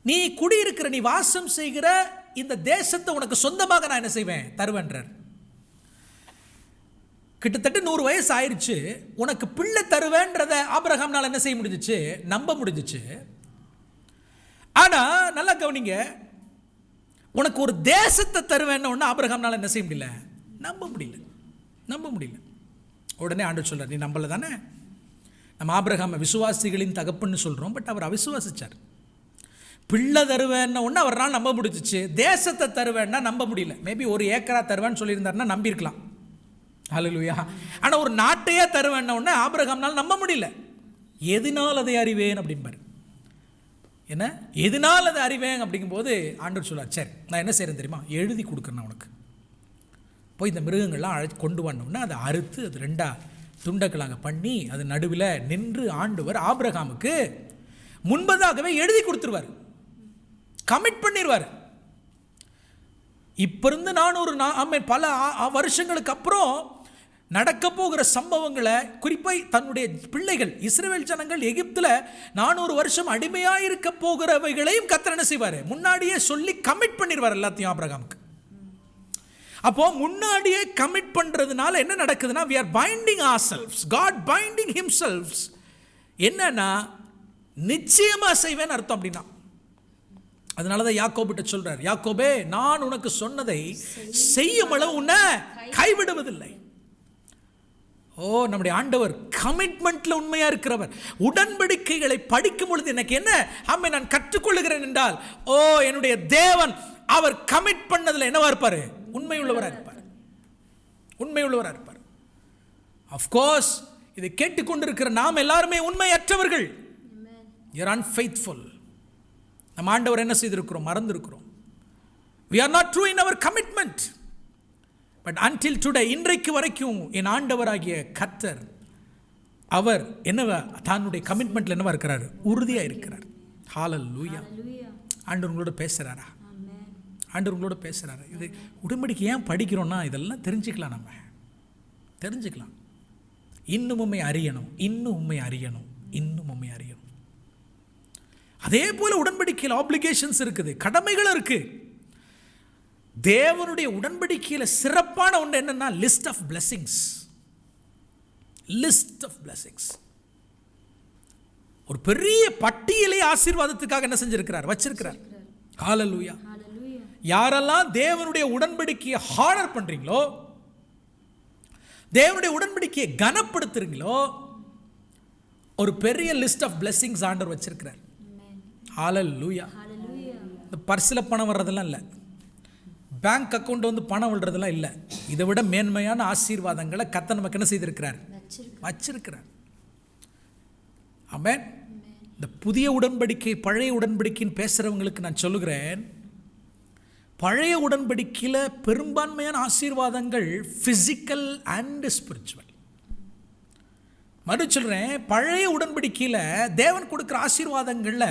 நீ குடியிருக்கிற, நீ வாசம் செய்கிற இந்த தேசத்தை உனக்கு சொந்தமாக நான் என்ன செய்வேன்? தருவேன்றார். கிட்டத்தட்ட 100 வயசு ஆயிடுச்சு. உனக்கு பிள்ளை தருவேன்றதை ஆபிரகாம்னால என்ன செய்ய முடிஞ்சிச்சு? நம்ப முடிஞ்சிச்சு. ஆனா நல்லா கவனிங்க, உனக்கு ஒரு தேசத்தை தருவேன்னு ஒன்று ஆபிரகாம்னால என்ன செய்ய முடியல? நம்ப முடியல. உடனே ஆண்டவர் சொல்றார், நீ நம்பல தானே? நம்ம ஆபிரகாம் விசுவாசிகளின் தகப்பன்னு சொல்றோம், பட் அவர் அவிசுவாசிச்சார். பிள்ளை தருவேன்னு ஒன்று அவரால் நம்ப முடிஞ்சிச்சு. தேசத்தை தருவேன்னா நம்ப முடியல. மேபி 1 ஏக்கரா தருவேன்னு சொல்லியிருந்தாருன்னா நம்பியிருக்கலாம். ஹல்லேலூயா. ஆனால் ஒரு நாட்டையே தருவேன்ன உடனே ஆபிரகாம்னால் நம்ப முடியல. எதனால் அதை அறிவேன் அப்படின்பார். என்ன எதனால் அதை அறிவேன் அப்படிங்கும்போது ஆண்டவர் சொல்லார், சரி நான் என்ன செய்கிறேன் தெரியுமா? எழுதி கொடுக்குறேன் உனக்கு. போய் இந்த மிருகங்கள்லாம் கொண்டு வந்தோம்னா அதை அறுத்து அது 2 துண்டங்களாக பண்ணி அது நடுவில் நின்று ஆண்டவர் ஆபிரகாமுக்கு முன்பதாகவே எழுதி கொடுத்துருவார், கமிட் பண்ணிடுவார். இப்போ இருந்து 400 பல வருஷங்களுக்கு அப்புறம் நடக்க போகிற சம்பவங்களை, குறிப்பாக தன்னுடைய பிள்ளைகள் இஸ்ரவேல் ஜனங்கள் எகிப்தில் 400 வருஷம் அடிமையாக இருக்க போகிறவைகளையும் கர்த்தர் என்ன செய்வார்? முன்னாடியே சொல்லி கமிட் பண்ணிடுவார் எல்லாத்தையும் ஆபிரகாமுக்கு. அப்போ முன்னாடியே கமிட் பண்றதுனால என்ன நடக்குதுன்னா, we are binding ourselves, God binding himself. என்னன்னா நிச்சயமா செய்வேன் அர்த்தம் அப்படின்னா. அதனால தான் யாக்கோபிட்ட சொல்றார், யாக்கோபே நான் உனக்கு சொன்னதை செய்யும் அளவு உன்னை கைவிடுவதில்லை. ஓ, நம்முடைய ஆண்டவர் கமிட்மெண்ட்ல உண்மையா இருக்கிறவர். உடன்படிக்கைகளை படிக்கும் பொழுது எனக்கு என்ன நான் கற்றுக்கொள்ளுகிறேன் என்றால், ஓ என்னுடைய தேவன் அவர் கமிட் பண்ணதுல என்னவா இருப்பாரு? உண்மை உள்ளவராக இருப்பார். Of course இதை கேட்டுக்கொண்டிருக்கிற நாம் எல்லாருமே உண்மையற்றவர்கள். You are unfaithful. நம்ம ஆண்டவர் என்ன செய்திருக்கிறோம்? மறந்திருக்கிறோம். We are not true in our commitment. But until today, இன்றைக்கு வரைக்கும் என் ஆண்டவராகிய கர்த்தர் அவர் என்னவா தன்னுடைய கமிட்மெண்ட்டில் என்னவா இருக்கிறார்? உறுதியாக இருக்கிறார். ஹல்லேலூயா. ஆண்டவர் உங்களோட பேசுகிறாரா? ஆண்டவர் உங்களோட பேசுகிறாரு. இது உடன்படிக்கை ஏன் படிக்கிறோன்னா இதெல்லாம் தெரிஞ்சுக்கலாம், நம்ம தெரிஞ்சுக்கலாம். இன்னும் உண்மை அறியணும், இன்னும் உண்மை அறியணும், இன்னும் உண்மை அறியணும். அதே போல் உடன்படிக்கையில் ஆப்ளிகேஷன்ஸ் இருக்குது, கடமைகள் இருக்குது. தேவனுடைய உடன்படிக்கையில் சிறப்பான ஒன்று என்னன்னா list of blessings. List of blessings, ஒரு பெரிய பட்டியலை ஆசீர்வாதத்துக்காக என்ன செஞ்சிருக்கிறார்? வச்சிருக்கிறார். ஹல்லேலூயா. யாரெல்லாம் தேவனுடைய உடன்படிக்கையை ஹானர் பண்றீங்களோ, தேவனுடைய உடன்படிக்கையை கனப்படுத்துறீங்களோ, ஒரு பெரிய லிஸ்ட் ஆஃப் பிளெஸிங்ஸ் ஆண்டவர் வச்சிருக்கிறார். ஹல்லேலூயா. இந்த பர்ஸில் பணம் வர்றதெல்லாம் இல்லை, பேங்க் அக்கௌண்ட் வந்து பணம் விடுறதெல்லாம் இல்லை. இதை விட மேன்மையான ஆசீர்வாதங்களை கர்த்தர் நமக்கு என்ன செய்திருக்கிறார்? வச்சிருக்கிறார். ஆமென். இந்த புதிய உடன்படிக்கை பழைய உடன்படிக்கைன்னு பேசுகிறவங்களுக்கு நான் சொல்லுகிறேன், பழைய உடன்படிக்கையில் பெரும்பான்மையான ஆசீர்வாதங்கள் ஃபிசிக்கல் அண்ட் ஸ்பிரிச்சுவல். மறு சொல்கிறேன், பழைய உடன்படிக்கையில் தேவன் கொடுக்குற ஆசீர்வாதங்களில்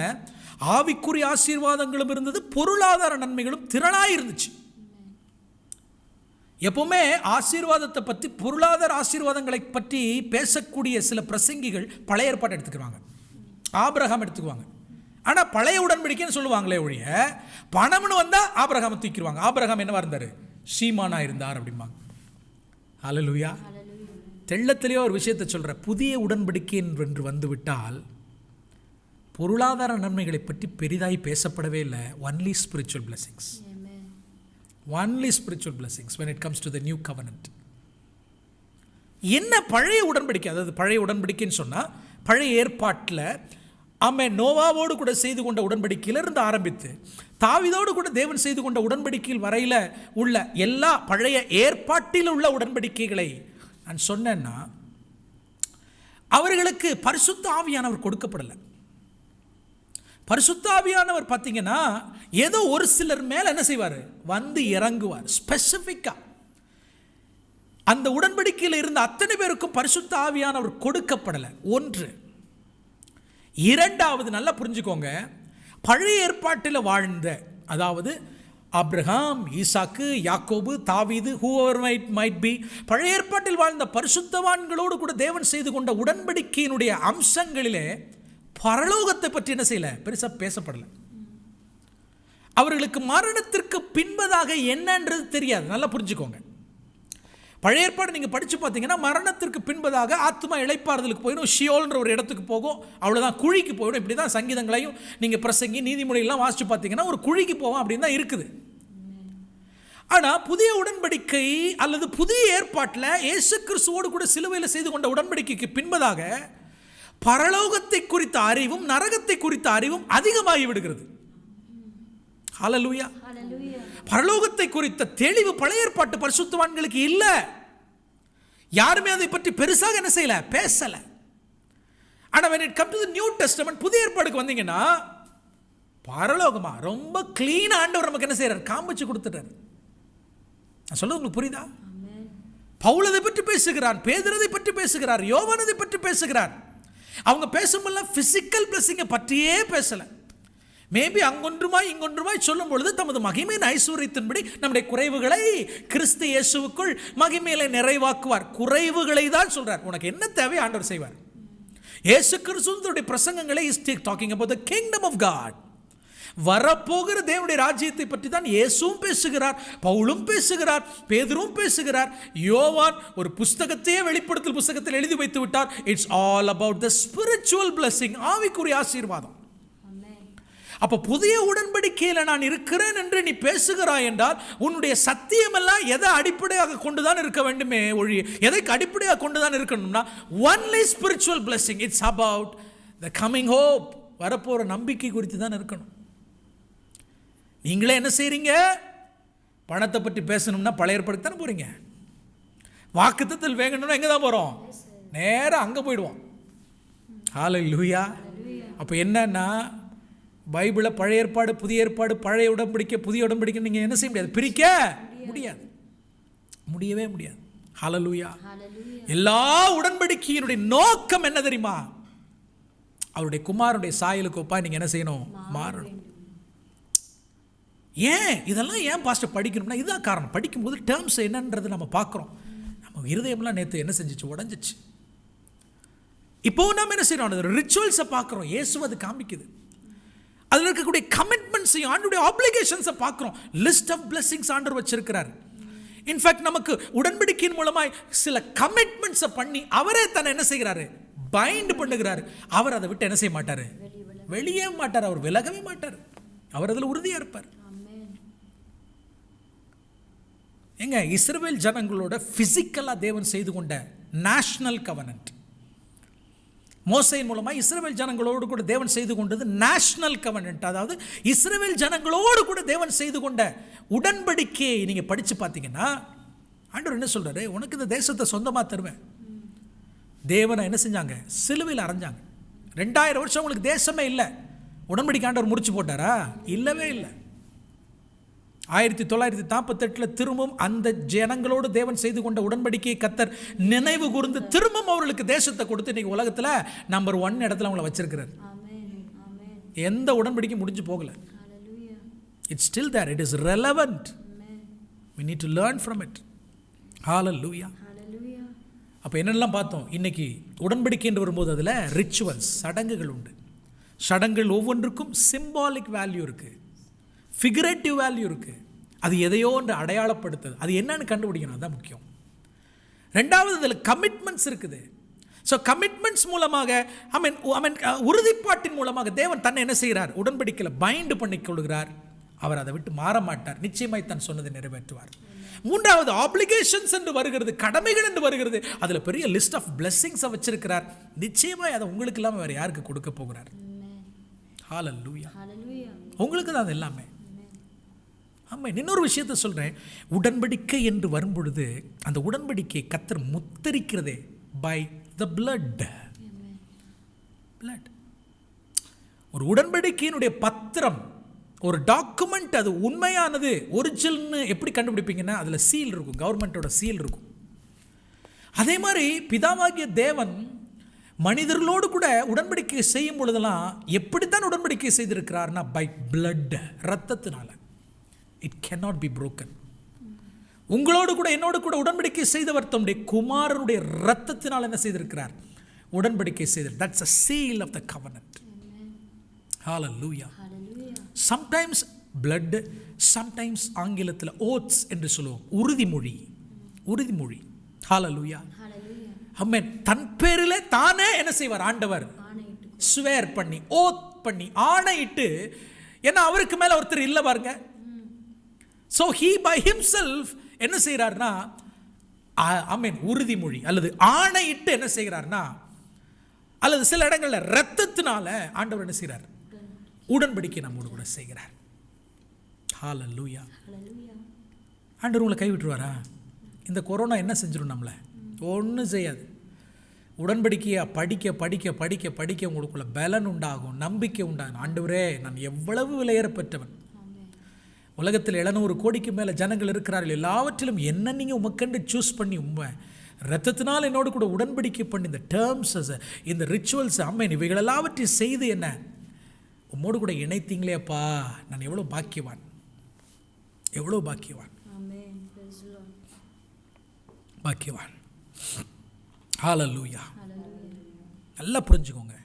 ஆவிக்குரிய ஆசீர்வாதங்களும் இருந்தது, பொருளாதார நன்மைகளும் திரளாக இருந்துச்சு. எப்பவுமே ஆசீர்வாதத்தை பற்றி, பொருளாதார ஆசீர்வாதங்களை பற்றி பேசக்கூடிய சில பிரசங்கிகள் பழைய ஏற்பாட்டை எடுத்துக்குவாங்க, ஆபிரகாம் எடுத்துக்குவாங்க. ஆனால் பழைய உடன்படிக்கைன்னு சொல்லுவாங்களே ஒழிய பணம்னு வந்தால் ஆபிரகாமை தூக்கிடுவாங்க. ஆபிரகாம் என்னவா இருந்தார்? சீமானா இருந்தார் அப்படிம்பாங்க. ஹல்லேலூயா. தெள்ளத்திலேயே ஒரு விஷயத்தை சொல்கிற, புதிய உடன்படிக்கை என்று வந்துவிட்டால் பொருளாதார நன்மைகளை பற்றி பெரிதாய் பேசப்படவே இல்லை. Only spiritual blessings. Only spiritual blessings when it comes to the new covenant. என்ன பழைய உடன்படிக்கை? அதாவது பழைய உடன்படிக்கைன்னு சொன்னால் பழைய ஏற்பாட்டில் ஆமென் நோவாவோடு கூட செய்து கொண்ட உடன்படிக்கையிலிருந்து ஆரம்பித்து தாவீதோடு கூட தேவன் செய்து கொண்ட உடன்படிக்கையில் வரையில் உள்ள எல்லா பழைய ஏற்பாட்டில் உள்ள உடன்படிக்கைகளை நான் சொன்னேன்னா, அவர்களுக்கு பரிசுத்த ஆவியானவர் கொடுக்கப்படலை. பரிசுத்த ஆவியானவர் பார்த்தீங்கன்னா ஏதோ ஒரு சிலர் மேலே என்ன செய்வார்? வந்து இறங்குவார். ஸ்பெசிஃபிக்காக அந்த உடன்படிக்கையில் இருந்த அத்தனை பேருக்கும் பரிசுத்த ஆவியானவர் கொடுக்கப்படலை. ஒன்று. இரண்டாவது, நல்லா புரிஞ்சுக்கோங்க, பழைய ஏற்பாட்டில் வாழ்ந்த, அதாவது ஆபிரகாம், ஈசாக்கு, யாக்கோபு, தாவீது, whoever might be, பழைய ஏற்பாட்டில் வாழ்ந்த பரிசுத்தவான்களோடு கூட தேவன் செய்து கொண்ட உடன்படிக்கையினுடைய அம்சங்களிலே பரலோகத்தை பற்றி என்ன செய்யல? பெருசாக பேசப்படலை. அவர்களுக்கு மரணத்திற்கு பின்பதாக என்னன்றது தெரியாது. நல்லா புரிஞ்சுக்கோங்க. பழைய ஏற்பாடு நீங்கள் படித்து பார்த்தீங்கன்னா மரணத்திற்கு பின்பதாக ஆத்மா இளைப்பாறுதலுக்கு போயிடும், ஷியோல்ன்ற ஒரு இடத்துக்கு போகும், அவ்வளோதான், குழிக்கு போயிடும். இப்படி தான் சங்கீதங்களையும் நீங்கள் பிரசங்கி நீதிமொழியெல்லாம் வாசித்து பார்த்தீங்கன்னா ஒரு குழிக்கு போவோம் அப்படின்னு தான் இருக்குது. ஆனால் புதிய உடன்படிக்கை அல்லது புதிய ஏற்பாட்டில் இயேசு கிறிஸ்துவோடு கூட சிலுவையில் செய்து கொண்ட உடன்படிக்கைக்கு பின்பதாக பரலோகத்தை குறித்த அறிவும் நரகத்தை குறித்த அறிவும் அதிகமாகி விடுகிறது. ஹல்லேலூயா. பரலோகத்தை குறித்த தெளிவு பழைய ஏற்பாட்டு பரிசுத்தவான்களுக்கு இல்லை. யாருமே அதை பற்றி பெருசாக என்ன செய்யல? பேசல. ஆனால் when it comes to the New Testament, புதிய ஏற்பாடுக்கு வந்தீங்கன்னா பரலோகமா ரொம்ப கிளீன் ஆண்டவர் நமக்கு என்ன செய்யறார்? காமிச்சு கொடுத்துட்டார். நான் சொல்றது உங்களுக்கு புரியுதா? பவுல் அதை பற்றி பேசுகிறார், பேதுரு அதை பற்றி பேசுகிறார், யோவான் அதை பற்றி பேசுகிறார். அவங்க பேசும்போது பிசிக்கல் பிளெஸிங்கை பற்றியே பேசலை. மேபி அங்கொன்றுமாய் இங்கொன்றுமாய் சொல்லும் பொழுது தமது மகிமையின் ஐஸ்வர்யத்தின்படி நம்முடைய குறைவுகளை கிறிஸ்து இயேசுவுக்குள் மகிமையிலே நிறைவாக்குவார். குறைவுகளை தான் சொல்றார். உனக்கு என்ன தேவை ஆண்டவர் செய்வார். இயேசு கிறிஸ்துவினுடைய பிரசங்கங்களை is talking about the kingdom of God. வரப்போகிற தேவனுடைய ராஜ்யத்தை பற்றி தான் இயேசுவும் பேசுகிறார், பவுலும் பேசுகிறார், பேதுருவும் பேசுகிறார், யோவான் ஒரு புஸ்தகத்தையே வெளிப்படுத்தல் புஸ்தகத்தில் எழுதி வைத்து விட்டார். It's all about the spiritual blessing, ஆவிக்குரிய ஆசீர்வாதம். அப்போ புதிய உடன்படிக்கையில் நான் இருக்கிறேன் என்று நீ பேசுகிறாய் என்றால் உன்னுடைய சத்தியமெல்லாம் எதை அடிப்படையாக கொண்டுதான் இருக்க வேண்டுமே ஒழிய எதை அடிப்படையாக கொண்டுதான் இருக்கணும்னா only spiritual blessing. It's about the coming hope, வரப்போகிற நம்பிக்கை குறித்து தான் இருக்கணும். நீங்களே என்ன செய்கிறீங்க? பணத்தை பற்றி பேசணும்னா பழைய ஏற்பாடுக்கு தானே போகிறீங்க. வாக்குத்தத்தத்தில் வேங்கணும்னா எங்கே தான் போகிறோம்? நேராக அங்கே போயிடுவோம். ஹல்லேலூயா. அப்போ என்னன்னா பைபிளை பழைய ஏற்பாடு புதிய ஏற்பாடு, பழைய உடன்படிக்கை புதிய உடன்படிக்கை நீங்கள் என்ன செய்ய முடியாது? பிரிக்க முடியாது, முடியவே முடியாது. ஹல்லேலூயா. எல்லா உடன்படிக்கையினுடைய நோக்கம் என்ன தெரியுமா? அவருடைய குமாரனுடைய சாயலுக்கு ஒப்பா நீங்க என்ன செய்யணும்? மாறணும். ஏன் இதெல்லாம் ஏன் பாஸ்டர் படிக்கணும்னா இதுதான் காரணம். படிக்கும்போது டேர்ம்ஸ் என்னன்றது நம்ம பார்க்குறோம். நம்ம இருதயம்லாம் நேற்று என்ன செஞ்சிச்சு? உடஞ்சிச்சு. இப்போ நம்ம என்ன செய்யறோம்? ரிச்சுவல்ஸை பார்க்குறோம். இயேசு அது காமிக்குது. அதில் இருக்கக்கூடிய கமிட்மெண்ட்ஸையும் ஆண்டவருடைய ஆப்ளிகேஷன்ஸை பார்க்குறோம். லிஸ்ட் ஆஃப் பிளெஸிங்ஸ் ஆண்டவர் வச்சிருக்கிறார். இன்ஃபேக்ட் நமக்கு உடன்படிக்கையின் மூலமாய் சில கமிட்மெண்ட்ஸை பண்ணி அவரே தன்னை என்ன செய்கிறாரு? பைண்ட் பண்ணுகிறார். அவர் அதை விட்டு என்ன செய்ய மாட்டார்? வெளியே மாட்டார். அவர் விலகவே மாட்டார். அவர் அதில் உறுதியாக இருப்பார். எங்க இஸ்ரவேல் ஜனங்களோட பிசிக்கலாக தேவன் செய்து கொண்ட நேஷனல் கவனன்ட், மோசேயின் மூலமாக இஸ்ரவேல் ஜனங்களோடு கூட தேவன் செய்து கொண்டது நேஷனல் கவனன்ட். அதாவது இஸ்ரவேல் ஜனங்களோடு கூட தேவன் செய்து கொண்ட உடன்படிக்கையை நீங்கள் படித்து பார்த்தீங்கன்னா ஆண்டவர் என்ன சொல்கிறாரு? உனக்கு இந்த தேசத்தை சொந்தமாக தருவேன். தேவனை என்ன செஞ்சாங்க? சிலுவையில் அரைஞ்சாங்க. 2000 வருஷம் உங்களுக்கு தேசமே இல்லை. உடன்படிக்கை ஆண்டவர் முடிச்சு போட்டாரா? இல்லவே இல்லை. 1948 திரும்பவும் அந்த ஜனங்களோடு தேவன் செய்து கொண்ட உடன்படிக்கையை கர்த்தர் நினைவு கூர்ந்து திரும்பவும் அவர்களுக்கு தேசத்தை கொடுத்து இன்னைக்கு உலகத்தில் நம்பர் 1 இடத்துல அவங்களை வச்சிருக்கிறார். எந்த உடன்படிக்கை முடிஞ்சு போகல. It's still there. It is relevant. we need to learn from it. ஹalleluya. அப்போ என்னெல்லாம் பார்த்தோம்? இன்னைக்கு உடன்படிக்கை என்று வரும்போது அதில் ரிச்சுவல்ஸ், சடங்குகள் உண்டு. சடங்குகள் ஒவ்வொன்றுக்கும் சிம்பாலிக் வேல்யூ இருக்குது, ஃபிகரேட்டிவ் வேல்யூ இருக்குது. அது எதையோ ஒன்று அடையாளப்படுத்துது. அது என்னன்னு கண்டுபிடிக்கணும். அதுதான் முக்கியம். ரெண்டாவது அதில் கமிட்மெண்ட்ஸ் இருக்குது. ஸோ கமிட்மெண்ட்ஸ் மூலமாக உறுதிப்பாட்டின் மூலமாக தேவன் தன்னை என்ன செய்கிறார்? உடன்படிக்கையில் பைண்ட் பண்ணி கொள்கிறார். அவர் அதை விட்டு மாற மாட்டார். நிச்சயமாய் தன் சொன்னதை நிறைவேற்றுவார். மூன்றாவது ஆப்ளிகேஷன்ஸ் என்று வருகிறது, கடமைகள் என்று வருகிறது. அதில் பெரிய லிஸ்ட் ஆஃப் பிளெஸிங்ஸை வச்சிருக்கிறார். நிச்சயமாய் அதை உங்களுக்கு இல்லாமல் வேறு யாருக்கு கொடுக்க போகிறார்? ஹalleluya. உங்களுக்கு தான் அது எல்லாமே. ஆமாம். இன்னொரு விஷயத்தை சொல்கிறேன். உடன்படிக்கை என்று வரும்பொழுது அந்த உடன்படிக்கையை கர்த்தர் முத்தரிக்கிறதே பை த பிளட். ஒரு உடன்படிக்கையினுடைய பத்திரம், ஒரு டாக்குமெண்ட், அது உண்மையானது ஒரிஜினல்னு எப்படி கண்டுபிடிப்பீங்கன்னா அதில் சீல் இருக்கும், கவர்மெண்ட்டோட சீல் இருக்கும். அதே மாதிரி பிதாவாகிய தேவன் மனிதர்களோடு கூட உடன்படிக்கை செய்யும் பொழுதெல்லாம் எப்படித்தான் உடன்படிக்கை செய்திருக்கிறார்னா பை பிளட், ரத்தத்தினால. It cannot be broken. உங்களோடு கூட என்னோடு கூட உடன்படிக்கை செய்தவர் தம்முடைய குமாரனுடைய ரத்தத்தினால் என்ன செய்திருக்கிறார்? உடன்படிக்கை செய்தார். That's a seal of the covenant. Hallelujah. Sometimes blood, sometimes ஆங்கிலத்தில் oaths என்று சொல்லுவோம். உறுதிமொழி, உறுதிமொழி. Hallelujah. ஆமென். தன் பேரிலே தானே என்ன செய்வார்? ஆண்டவர் ஸ்வேர் பண்ணி, ஓத் பண்ணி, ஆணையிட்டு. ஏன்னா அவருக்கு மேல ஒருத்தர் இல்லை பாருங்க. So he by himself என்ன செய்கிறார்னா உறுதிமொழி அல்லது ஆணையிட்டு என்ன செய்கிறார்னா, அல்லது சில இடங்களில் ரத்தத்தினால ஆண்டவர் என்ன செய்கிறார்? உடன்படிக்கை நம்மோடு கூட செய்கிறார். ஹalleluya. ஆண்டவர் உங்களை கைவிட்டுருவாரா? இந்த கொரோனா என்ன செஞ்சிடும்? நம்மளை ஒன்றும் செய்யாது. உடன்படிக்கையை படிக்க படிக்க படிக்க படிக்க உங்களுக்குள்ள பலன் உண்டாகும், நம்பிக்கை உண்டாகும். ஆண்டவரே, நான் எவ்வளவு விலையேற பெற்றவன். உலகத்தில் 700 கோடிக்கு மேலே ஜனங்கள் இருக்கிறார்கள். எல்லாவற்றிலும் என்ன நீங்கள் உமக்கண்டு சூஸ் பண்ணி ரத்தத்தினால் என்னோடு கூட உடன்படிக்கை பண்ணி இந்த டேர்ம்ஸ், இந்த ரிச்சுவல்ஸ், அம்மன் இவைகள் எல்லாவற்றையும் செய்து என்ன உம்மோடு கூட இணைத்தீங்களேப்பா, நான் எவ்வளோ பாக்கியவான், எவ்வளோ பாக்கியவான், பாக்கியவான். ஹalleluya. நல்லா புரிஞ்சுக்கோங்க.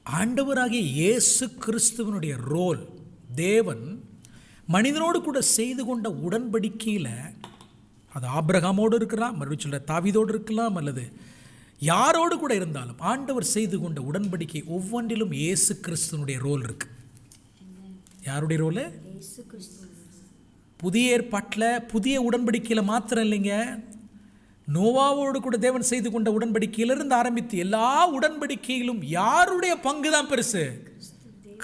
ஆண்டவராகிய இயேசு கிறிஸ்துவனுடைய ரோல், தேவன் மனிதனோடு கூட செய்து கொண்ட உடன்படிக்கையில், அது ஆபிரகாமோடு இருக்கலாம், மறுபடியும் சொல்ற தாவீதோடு இருக்கலாம், அல்லது யாரோடு கூட இருந்தாலும் ஆண்டவர் செய்து கொண்ட உடன்படிக்கை ஒவ்வொன்றிலும் இயேசு கிறிஸ்துவனுடைய ரோல் இருக்கு. யாருடைய ரோல்? புதிய ஏற்பாட்டில் புதிய உடன்படிக்கையில் மாத்திரம் இல்லைங்க, நோவாவோடு கூட தேவன் செய்து கொண்ட உடன்படிக்கையிலிருந்து ஆரம்பித்து எல்லா உடன்படிக்கையிலும் யாருடைய பங்கு தான் பெருசு?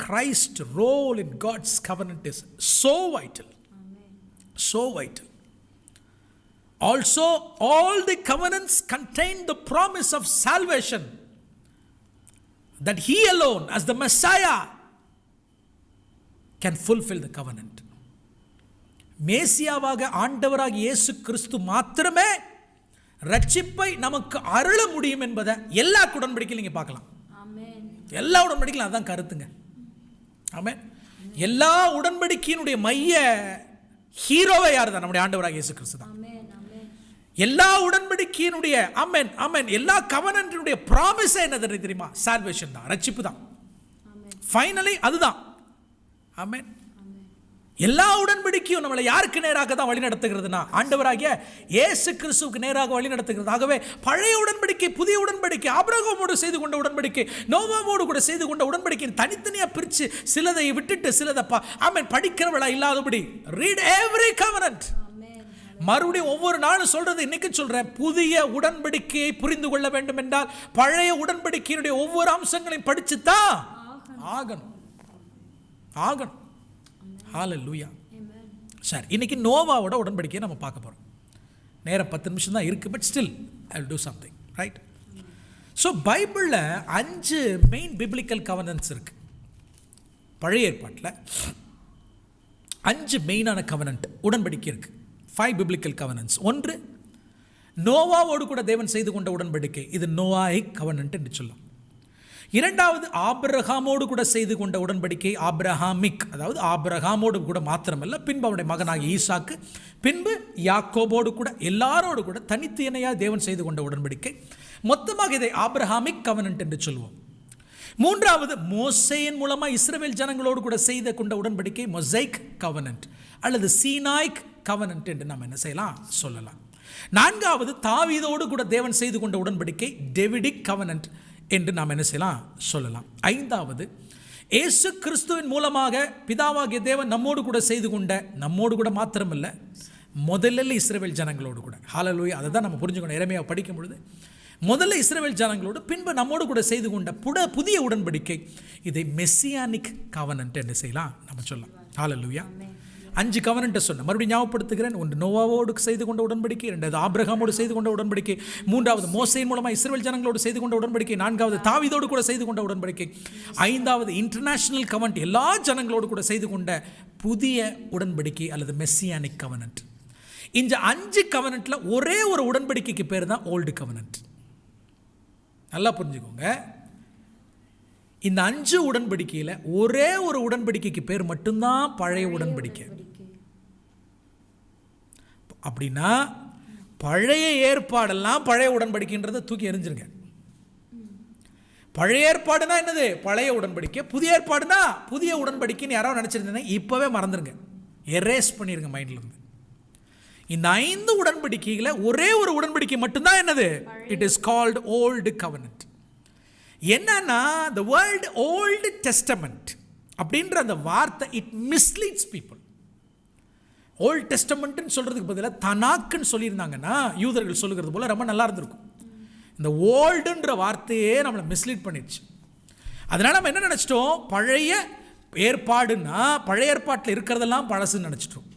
Christ's role in God's covenant is so vital. So vital. Also, all the covenants contain the promise of salvation, that He alone, as the Messiah, can fulfill the covenant. மேசியாவாக ஆண்டவராக இயேசு கிறிஸ்து மாத்திரமே ரட்சிப்பை நமக்கு அருள முடியும் என்பதை எல்லா உடன்படிக்கையிலும் நீங்கள் பார்க்கலாம். எல்லா உடன்படிக்கையிலும் அதான் கருத்துங்க. ஆமென். எல்லா உடன்படிக்கையினுடைய மைய ஹீரோவே யார் தான்? நம்முடைய ஆண்டவராக இயேசு கிறிஸ்து தான். எல்லா உடன்படிக்கையினுடைய ஆமென் ஆமென் எல்லா கவனன்றினுடைய ப்ராமிஸ் என்னது தெரியுமா? சால்வேஷன் தான், ரட்சிப்பு தான். ஃபைனலி அதுதான். ஆமென். எல்லா உடன்படிக்கையும் நம்மளை யாருக்கு நேராக தான் வழி நடத்துகிறதுனா ஆண்டவராகிய இயேசு கிறிஸ்துவுக்கு நேராக வழி நடத்துகிறது. ஆகவே பழைய உடன்படிக்கை, புதிய உடன்படிக்கை, ஆபிரகாமோடு செய்து கொண்ட உடன்படிக்கை, நோவாவோடு கூட செய்து கொண்ட உடன்படிக்கை தனித்தனியாக பிரித்து சிலதை விட்டுட்டு சிலதை ஆமென் படிக்கிறவளா இல்லாதபடி ரீட் எவ்ரி கவனன்ட். மறுபடியும் ஒவ்வொரு நாளும் சொல்றது, இன்னைக்கு சொல்றேன், புதிய உடன்படிக்கையை புரிந்து கொள்ள வேண்டும் என்றால் பழைய உடன்படிக்கையினுடைய ஒவ்வொரு அம்சங்களையும் படிச்சுதான் ஆகணும். ஹல்லேலூயா. சரி, இன்னைக்கு நோவாவோட உடன்படிக்கையை நம்ம பார்க்க போறோம். நேரம் 10 நிமிஷம் தான் இருக்கு, but still I will do something, right? So பைபிளில் 5 மெயின் பிப்ளிக்கல் கவனன்ஸ் இருக்கு. பழைய ஏற்பாட்டில் 5 மெயினான கவனன்ட் உடன்படிக்கை இருக்கு. 5 biblical covenants. ஒன்று, நோவாவோடு கூட தேவன் செய்து கொண்ட உடன்படிக்கை, இது நோவாயிக் கவனன்ட் என்று சொல்லலாம். இரண்டாவது, ஆபிரகாமோடு கூட செய்து கொண்ட உடன்படிக்கை ஆபிரகாமிக், அதாவது ஆபிரகாமோடு கூட மாத்திரமல்ல, பின்பு அவருடைய மகனாகிய ஈசாக்கு, பின்பு யாக்கோபோடு கூட, எல்லாரோடு கூட தனித்து இணையாக தேவன் செய்து கொண்ட உடன்படிக்கை. மொத்தமாக இதை ஆபிரகாமிக் கவனன்ட் என்று சொல்வோம். மூன்றாவது, மோசேயின் மூலமாக இஸ்ரவேல் ஜனங்களோடு கூட செய்து கொண்ட உடன்படிக்கை மொசைக் கவனன்ட் அல்லது சீனாய்க் கவனன்ட் என்று நாம் என்ன செய்யலாம் சொல்லலாம். நான்காவது, தாவீதோடு கூட தேவன் செய்து கொண்ட உடன்படிக்கை டேவிடிக் கவனன்ட் என்று நாம் என்ன செய்யலாம் சொல்லலாம். ஐந்தாவது, இயேசு கிறிஸ்துவின் மூலமாக பிதாவாகிய தேவன் நம்மோடு கூட செய்து கொண்ட, நம்மோடு கூட மாத்திரமல்ல, முதல்ல இஸ்ரவேல் ஜனங்களோடு கூட, ஹல்லேலூயா, அதை தான் நம்ம புரிஞ்சுக்கணும். எரேமியாவை படிக்கும் பொழுது முதல்ல இஸ்ரவேல் ஜனங்களோடு, பின்பு நம்மோடு கூட செய்து கொண்ட புதிய உடன்படிக்கை, இதை மெசியானிக் கவனன்ட் என்று செய்யலாம் நம்ம சொல்லலாம். ஹல்லேலூயா. 5 கவனன்ட்டை சொன்ன மறுபடியும் ஞாபகப்படுத்துகிறேன். ஒன்று, நோவாவோடு செய்து கொண்ட உடன்படிக்கை. இரண்டாவது, ஆபிரகாமோடு செய்து கொண்ட உடன்படிக்கை. மூன்றாவது, மோசேயின் மூலமாக இஸ்ரவேல் ஜனங்களோடு செய்து கொண்ட உடன்படிக்கை. நான்காவது, தாவீதோடு கூட செய்து கொண்ட உடன்படிக்கை. ஐந்தாவது, இன்டர்நேஷனல் கவனன்ட், எல்லா ஜனங்களோடு கூட செய்து கொண்ட புதிய உடன்படிக்கை அல்லது மெசியானிக் கவனன்ட். இந்த 5 கவனன்ட்ல ஒரே ஒரு உடன்படிக்கைக்கு பேர் தான் ஓல்டு கவனன்ட். நல்லா புரிஞ்சுக்கோங்க. இந்த 5 உடன்படிக்கையில் ஒரே ஒரு உடன்படிக்கைக்கு பேர் மட்டும்தான் பழைய உடன்படிக்கை. அப்படின்னா பழைய ஏற்பாடெல்லாம் பழைய உடன்படிக்கைன்றதை தூக்கி எறிஞ்சிருங்க. பழைய ஏற்பாடுனா என்னது? பழைய உடன்படிக்கை. புதிய ஏற்பாடுனா புதிய உடன்படிக்கைன்னு யாராவது நினைச்சிருந்தீங்கன்னா இப்பவே மறந்துருங்க, எரேஸ் பண்ணிருங்க மைண்ட்ல இருந்து. இந்த 5 உடன்படிக்கைகளை ஒரே ஒரு உடன்படிக்கை மட்டும்தான் என்னது? It is called old covenant. என்னன்னா, the word old testament அப்படின்ற அந்த வார்த்தை இட் மிஸ்லீட்ஸ் பீப்புள். ஓல்ட் டெஸ்டமெண்ட்னு சொல்றதுக்கு பதிலாக தனாக்குன்னு சொல்லியிருந்தாங்கன்னா யூதர்கள் சொல்லுகிறது போல ரொம்ப நல்லா இருந்திருக்கும். இந்த ஓல்டுன்ற வார்த்தையே நம்மளை மிஸ்லீட் பண்ணிடுச்சு. அதனால நம்ம என்ன நினைச்சிட்டோம்? பழைய ஏற்பாடுன்னா பழைய ஏற்பாட்டில் இருக்கிறதெல்லாம் பழசுன்னு நினைச்சிட்டோம்.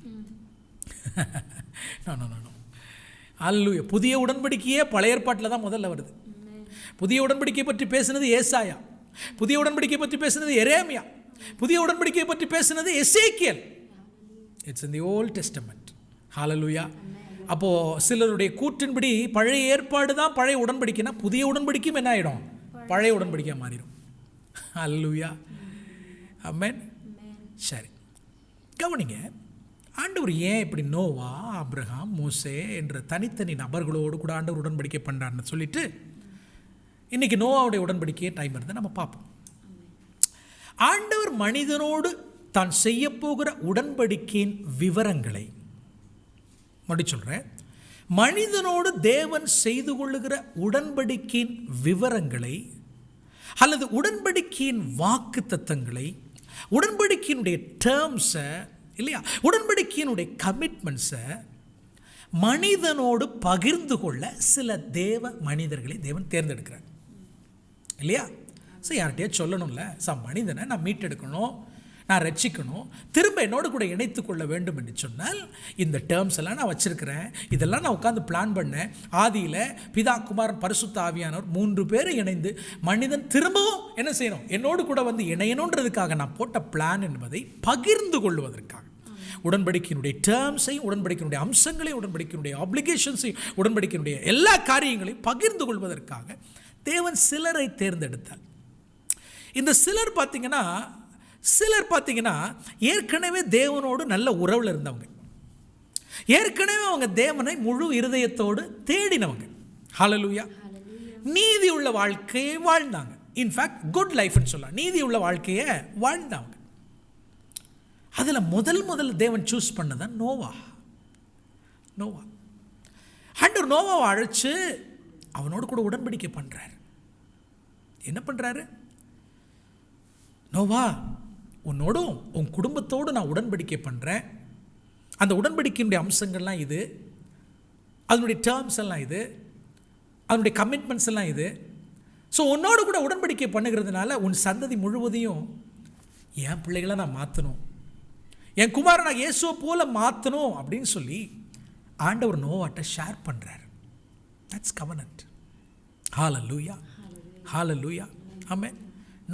அல்லேலூயா. புதிய உடன்படிக்கையே பழைய ஏற்பாட்டில் தான் முதல்ல வருது. புதிய உடன்படிக்கை பற்றி பேசினது ஏசாயா, புதிய உடன்படிக்கை பற்றி பேசினது எரேமியா, புதிய உடன்படிக்கை பற்றி பேசினது எசேக்கியேல். It's in the Old Testament. Hallelujah. அப்போ சிலருடைய கூற்றின்படி பழைய ஏற்பாடு தான் பழைய உடன்படிக்கைனா புதிய உடன்படிக்கையும் என்ன ஆயிடும்? பழைய உடன்படிக்கை மாறிடும். ஹல்லேலூயா. ஆமென். சரி, கவனிங்க. ஆண்டவர் ஏன் இப்படி நோவா, ஆபிரகாம், மோசே என்ற தனித்தனி நபர்களோடு கூட ஆண்டவர் உடன்படிக்கை பண்ணுறான்னு சொல்லிட்டு இன்னைக்கு நோவாவுடைய உடன்படிக்கையே டைம் இருந்தால் நம்ம பார்ப்போம். ஆண்டவர் மனிதனோடு தான் செய்ய போகிற உடன்படிக்கையின் விவரங்களை மறுபடி சொல்கிறேன். மனிதனோடு தேவன் செய்து கொள்ளுகிற உடன்படிக்கையின் விவரங்களை அல்லது உடன்படிக்கையின் வாக்கு தத்தங்களை, உடன்படிக்கையினுடைய டேர்ம்ஸை இல்லையா, உடன்படிக்கையினுடைய கமிட்மெண்ட்ஸை மனிதனோடு பகிர்ந்து கொள்ள சில தேவ மனிதர்களை தேவன் தேர்ந்தெடுக்கிறார் இல்லையா? ஸோ யார்கிட்டயே சொல்லணும்ல, மனிதனை நான் மீட்டெடுக்கணும், நான் ரட்சிக்கணும், திரும்ப என்னோடு கூட இணைத்து கொள்ள வேண்டும் என்று சொன்னால் இந்த டேர்ம்ஸ் எல்லாம் நான் வச்சுருக்கிறேன். இதெல்லாம் நான் உட்காந்து பிளான் பண்ணேன். ஆதியில் பிதா, குமாரன், பரிசுத்த ஆவியானவர் 3 பேர் இணைந்து மனிதன் திரும்பவும் என்ன செய்யணும்? என்னோடு கூட வந்து இணையணுன்றதுக்காக நான் போட்ட பிளான் என்பதை பகிர்ந்து கொள்வதற்காக, உடன்படிக்கையினுடைய டேர்ம்ஸையும், உடன்படிக்கையினுடைய அம்சங்களையும், உடன்படிக்கையினுடைய ஆப்ளிகேஷன்ஸையும், உடன்படிக்கையினுடைய எல்லா காரியங்களையும் பகிர்ந்து கொள்வதற்காக தேவன் சிலரை தேர்ந்தெடுத்தார். இந்த சிலர் பார்த்தீங்கன்னா ஏற்கனவே தேவனோடு நல்ல உறவில் இருந்தவங்க, ஏற்கனவே அவங்க தேவனை முழு இருதயத்தோடு தேடினவங்க. ஹல்லேலூயா. நீதி உள்ள வாழ்க்கையை வாழ்ந்தாங்க. இன்ஃபேக்ட் குட் லைஃப்னு சொல்லலாம். நீதி உள்ள வாழ்க்கையை வாழ்ந்தாங்க. அதில் முதல் தேவன் சூஸ் பண்ணதான் நோவா. ஆண்டவர் நோவாவை அழைச்சு அவனோடு கூட உடன்படிக்கை பண்ணுறாரு. என்ன பண்ணுறாரு? நோவா, உன்னோடும் உன் குடும்பத்தோடு நான் உடன்படிக்கை பண்ணுறேன். அந்த உடன்படிக்கையினுடைய அம்சங்கள்லாம் இது, அதனுடைய டேர்ம்ஸ் எல்லாம் இது, அதனுடைய கமிட்மெண்ட்ஸ் எல்லாம் இது. ஸோ உன்னோடு கூட உடன்படிக்கை பண்ணுகிறதுனால உன் சந்ததி முழுவதையும் என் பிள்ளைகளை நான் மாற்றணும், என் குமாரனை இயேசுவை போல மாற்றணும் அப்படின்னு சொல்லி ஆண்டவர் நோவாட்ட ஷேர் பண்ணுறார். That's covenant. Hallelujah, hallelujah, amen.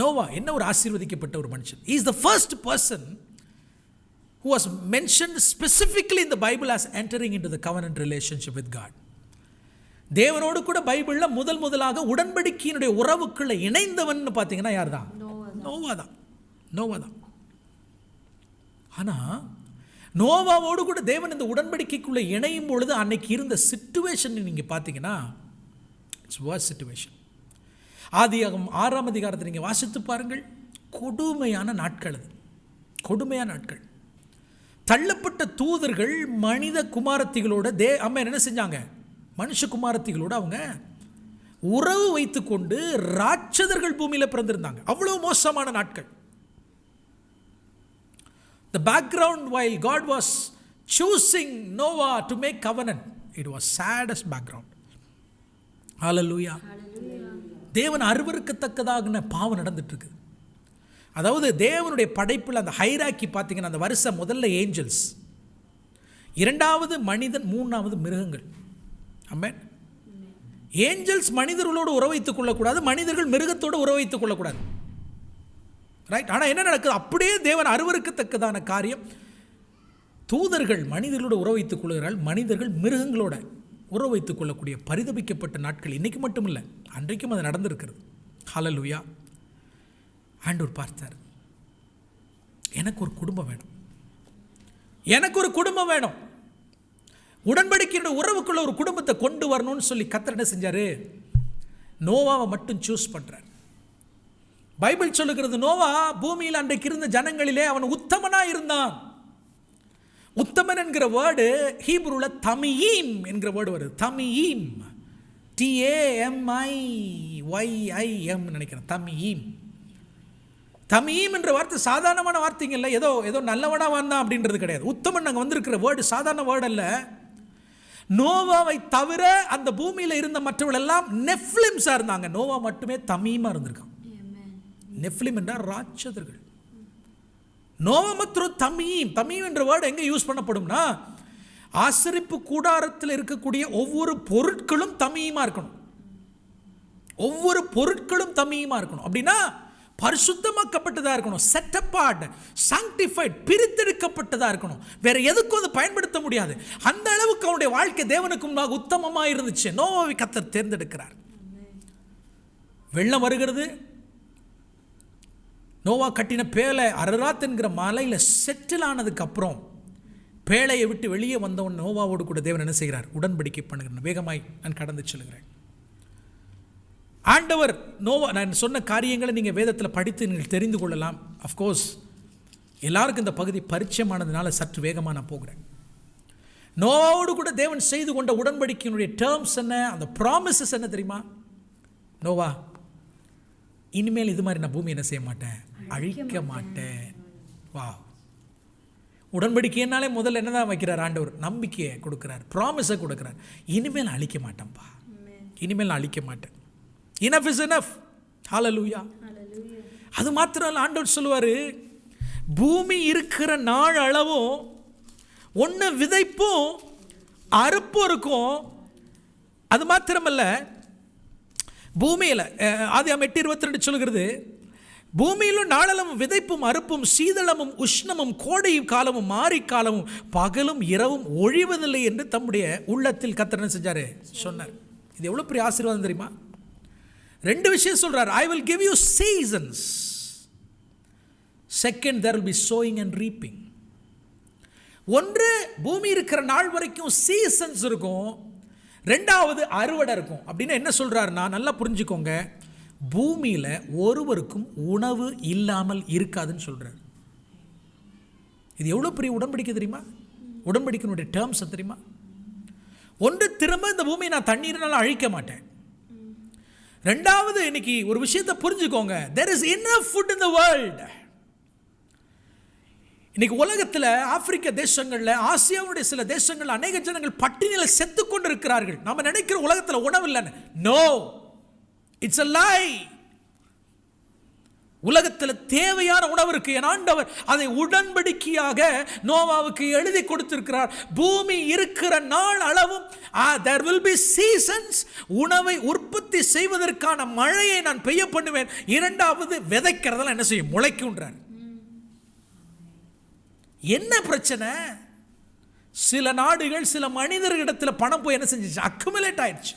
நோவா என்ன ஒரு ஆசீர்வதிக்கப்பட்ட ஒரு மனுஷன். He is the first person who was mentioned specifically in the Bible as entering into the covenant relationship with God. தேவனோடு கூட பைபிளில் முதலாக உடன்படிக்கையினுடைய உறவுக்குள்ள இணைந்தவன் பார்த்தீங்கன்னா யார் தான்? நோவா தான். ஆனால் நோவாவோடு கூட தேவன் இந்த உடன்படிக்கைக்குள்ளே இணையும் பொழுது அன்னைக்கு இருந்த சிச்சுவேஷன் நீங்கள் பார்த்தீங்கன்னா இட்ஸ் வர்ஸ் சிச்சுவேஷன். ஆதியாகமம் 6ஆம் அதிகாரத்தை நீங்கள் வாசித்து பாருங்கள். கொடுமையான நாட்கள். அது கொடுமையான நாட்கள். தள்ளப்பட்ட தூதர்கள் மனித குமாரத்திகளோட அம்மா என்ன செஞ்சாங்க? மனுஷ குமாரத்திகளோடு அவங்க உறவு வைத்து கொண்டு ராட்சதர்கள் பூமியில் பிறந்திருந்தாங்க. அவ்வளோ மோசமான நாட்கள். The background while God was choosing Noah to make covenant, it was saddest background. Hallelujah. தேவன் அருவருக்கத்தக்கதாகின பாவம் நடந்துட்டு இருக்கு. அதாவது தேவனுடைய படைப்பில் அந்த ஹைராக்கி பார்த்தீங்கன்னா அந்த வருஷம் முதல்ல ஏஞ்சல்ஸ், இரண்டாவது மனிதன், மூணாவது மிருகங்கள். ஆமென். ஏஞ்சல்ஸ் மனிதர்களோடு உறவு வைத்துக் கொள்ளக்கூடாது, மனிதர்கள் மிருகத்தோடு உறவு வைத்துக் கொள்ளக்கூடாது. ரைட். ஆனால் என்ன நடக்குது? அப்படியே தேவன் அருவருக்கத்தக்கதான காரியம். தூதர்கள் மனிதர்களோடு உறவு வைத்துக் கொள்கிறார்கள், மனிதர்கள் மிருகங்களோட உறவு வைத்துக் கொள்ளக்கூடிய பரிதபிக்கப்பட்ட நாட்கள் இன்றைக்கு மட்டும் இல்லை, அன்றைக்கும் அது நடந்திருக்கிறது. ஹல்லேலூயா. ஆண்டவர் பார்த்தார், எனக்கு ஒரு குடும்பம் வேணும், எனக்கு ஒரு குடும்பம் வேணும், உடன்படிக்கையோட உறவுக்குள்ள ஒரு குடும்பத்தை கொண்டு வரணும்னு சொல்லி கர்த்தர் என்ன செஞ்சாரு? நோவாவை மட்டும் சூஸ் பண்றார். பைபிள் சொல்லுகிறது, நோவா பூமியில் அன்றைக்கு இருந்த ஜனங்களிலே அவன் உத்தமனா இருந்தான். உத்தமன் என்கிற வேர்டு ஹீப்ரூல தமியீம் என்கிற வேர்டு வருது. தமியீம், TAMIYIM நினைக்கிறேன். தமியீம் என்ற வார்த்தை சாதாரணமான வார்த்தைங்க இல்லை, ஏதோ நல்லவனா வந்தான் அப்படின்றது கிடையாது. உத்தமன் அங்கே வந்திருக்கிற வேர்டு சாதாரண வேர்டு அல்ல. நோவாவை தவிர அந்த பூமியில் இருந்த மற்றவர்கள் எல்லாம் நெஃப்லிம்ஸா இருந்தாங்க. நோவா மட்டுமே தமியீமா இருந்திருக்கான். நெஃப்லிம் என்றால் ராட்சதர்கள். நோவா மற்றும் தமியீம் என்ற வேர்டு எங்கே யூஸ் பண்ணப்படும்னா, ஆசரிப்பு கூடாரத்தில் இருக்கக்கூடிய ஒவ்வொரு பொருட்களும் தமியீமா இருக்கணும். ஒவ்வொரு பொருட்களும் தமியீமா இருக்கணும். அப்படின்னா பரிசுத்தமாக்கப்பட்டதாக இருக்கணும், செட் அப்பார்ட், சாங்டிஃபைட், பிரித்தெடுக்கப்பட்டதாக இருக்கணும். வேற எதுக்கும் அதை பயன்படுத்த முடியாது. அந்த அளவுக்கு அவனுடைய வாழ்க்கை தேவனுக்கு முன்னாக உத்தமமாக இருந்துச்சு. நோவாவை கர்த்தர் தேர்ந்தெடுக்கிறார். வெள்ளம் வருகிறது. நோவா கட்டின பேழை அரராத் என்கிற மலையில் செட்டில் ஆனதுக்கு அப்புறம் பேழையை விட்டு வெளியே வந்தவன் நோவாவோடு கூட தேவன் என்ன செய்கிறார்? உடன்படிக்கை பண்ணுகிறார். வேகமாய் நான் கடந்து செல்கிறேன். ஆண்டவர் நோவா, நான் சொன்ன காரியங்களை நீங்கள் வேதத்தில் படித்து நீங்கள் தெரிந்து கொள்ளலாம். அஃப்கோர்ஸ் எல்லாருக்கும் இந்த பகுதி பரிச்சயமானதுனால சற்று வேகமாக நான் போகிறேன். நோவாவோடு கூட தேவன் செய்து கொண்ட உடன்படிக்கையினுடைய டேர்ம்ஸ் என்ன, அந்த ப்ராமிசஸ் என்ன தெரியுமா? நோவா, இனிமேல் இது மாதிரி நான் பூமி என்ன செய்ய மாட்டேன், அழிக்க மாட்டேன். வா, உடன்படிக்கைனாலே முதல்ல என்ன தான் வைக்கிறார் ஆண்டவர்? நம்பிக்கையை கொடுக்குறார், ப்ராமிஸை கொடுக்குறார். இனிமேல் அழிக்க மாட்டேன்ப்பா, இனிமேல் நான் அழிக்க மாட்டேன். Enough is enough. Hallelujah. அது மாத்திரம் ஆண்டவர் சொல்லுவார், பூமி இருக்கிற நாள் அளவும் ஒன்று விதைப்பும் அறுப்பும் இருக்கும். அது மாத்திரமல்ல, பூமியில் ஆதியாகமம் 8:22 சொல்லுகிறது, பூமியிலும் நாளளவும் விதைப்பும் அறுப்பும் சீதளமும் உஷ்ணமும் கோடையும் காலமும் மாரி காலமும் பகலும் இரவும் ஒழிவதில்லை என்று தம்முடைய உள்ளத்தில் கர்த்தர் என்ன செஞ்சாரு சொன்னார். இது எவ்வளவு பெரிய ஆசீர்வாதம் தெரியுமா? 2 விஷயம் சொல்றார். I will give you seasons. Second, there will be sowing and reaping. ஒன்று, பூமி இருக்கிற நாள் வரைக்கும் சீசன்ஸ் இருக்கும். 2வது அறுவடை இருக்கும். அப்படின்னு என்ன சொல்றாருன்னா, நல்லா புரிஞ்சுக்கோங்க, பூமியில ஒருவருக்கும் உணவு இல்லாமல் இருக்காதுன்னு சொல்றார். இது எவ்வளவு பெரிய உடன்படிக்கை தெரியுமா? உடன்படிக்கையினுடைய டேர்ம்ஸ் தெரியுமா? ஒன்று, திரும்ப இந்த பூமியை நான் தண்ணீரினால அழிக்க மாட்டேன். 2வது, இன்னைக்கு ஒரு விஷயத்தை புரிஞ்சுக்கோங்க, there is enough food in the world. இன்னைக்கு உலகத்தில் ஆப்பிரிக்க தேசங்கள்ல, ஆசியாவுடைய சில தேசங்கள் அநேக ஜனங்கள் பட்டினியில் செத்து கொண்டு இருக்கிறார்கள். நாம நினைக்கிற உலகத்தில் உணவு இல்லைன்னு. No, it's a lie. உலகத்தில் தேவையான உணவு இருக்கு. என் ஆண்டவர் அதை உடன்படிக்கையாக நோவாவுக்கு எழுதி கொடுத்திருக்கிறார். பூமி இருக்கிற நாள் அளவும் there will be seasons. உணவை உற்பத்தி செய்வதற்கான மழையை நான் பெய்ய பண்ணுவேன். 2வது, விதைக்கிறதெல்லாம் என்ன செய்யும்? முளைக்கும்ன்றார். என்ன பிரச்சனை? சில நாடுகள், சில மனிதர்களிடத்தில் பணம் போய் என்ன செஞ்சிச்சு? அக்குமுலேட் ஆயிடுச்சு.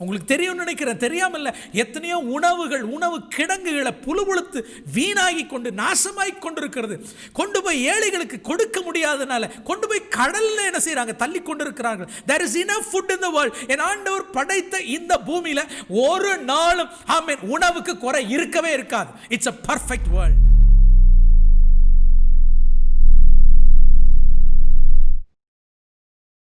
உங்களுக்கு தெரியும் நினைக்கிறேன், தெரியாம இல்ல, எத்தனையோ உணவு கிடங்குகளை புழுத்து வீணாகி கொண்டு நாசமாகி கொண்டிருக்கிறது. கொண்டு போய் ஏழைகளுக்கு கொடுக்க முடியாதனால கொண்டு போய் கடல்ல என்ன செய்யறாங்க? தள்ளி கொண்டிருக்கிறார்கள். There is enough food in the world. என் ஆண்டவர் படைத்த இந்த பூமியில ஒரு நாளும் ஆமென் உணவுக்கு குறை இருக்கவே இருக்காது. It's a perfect world.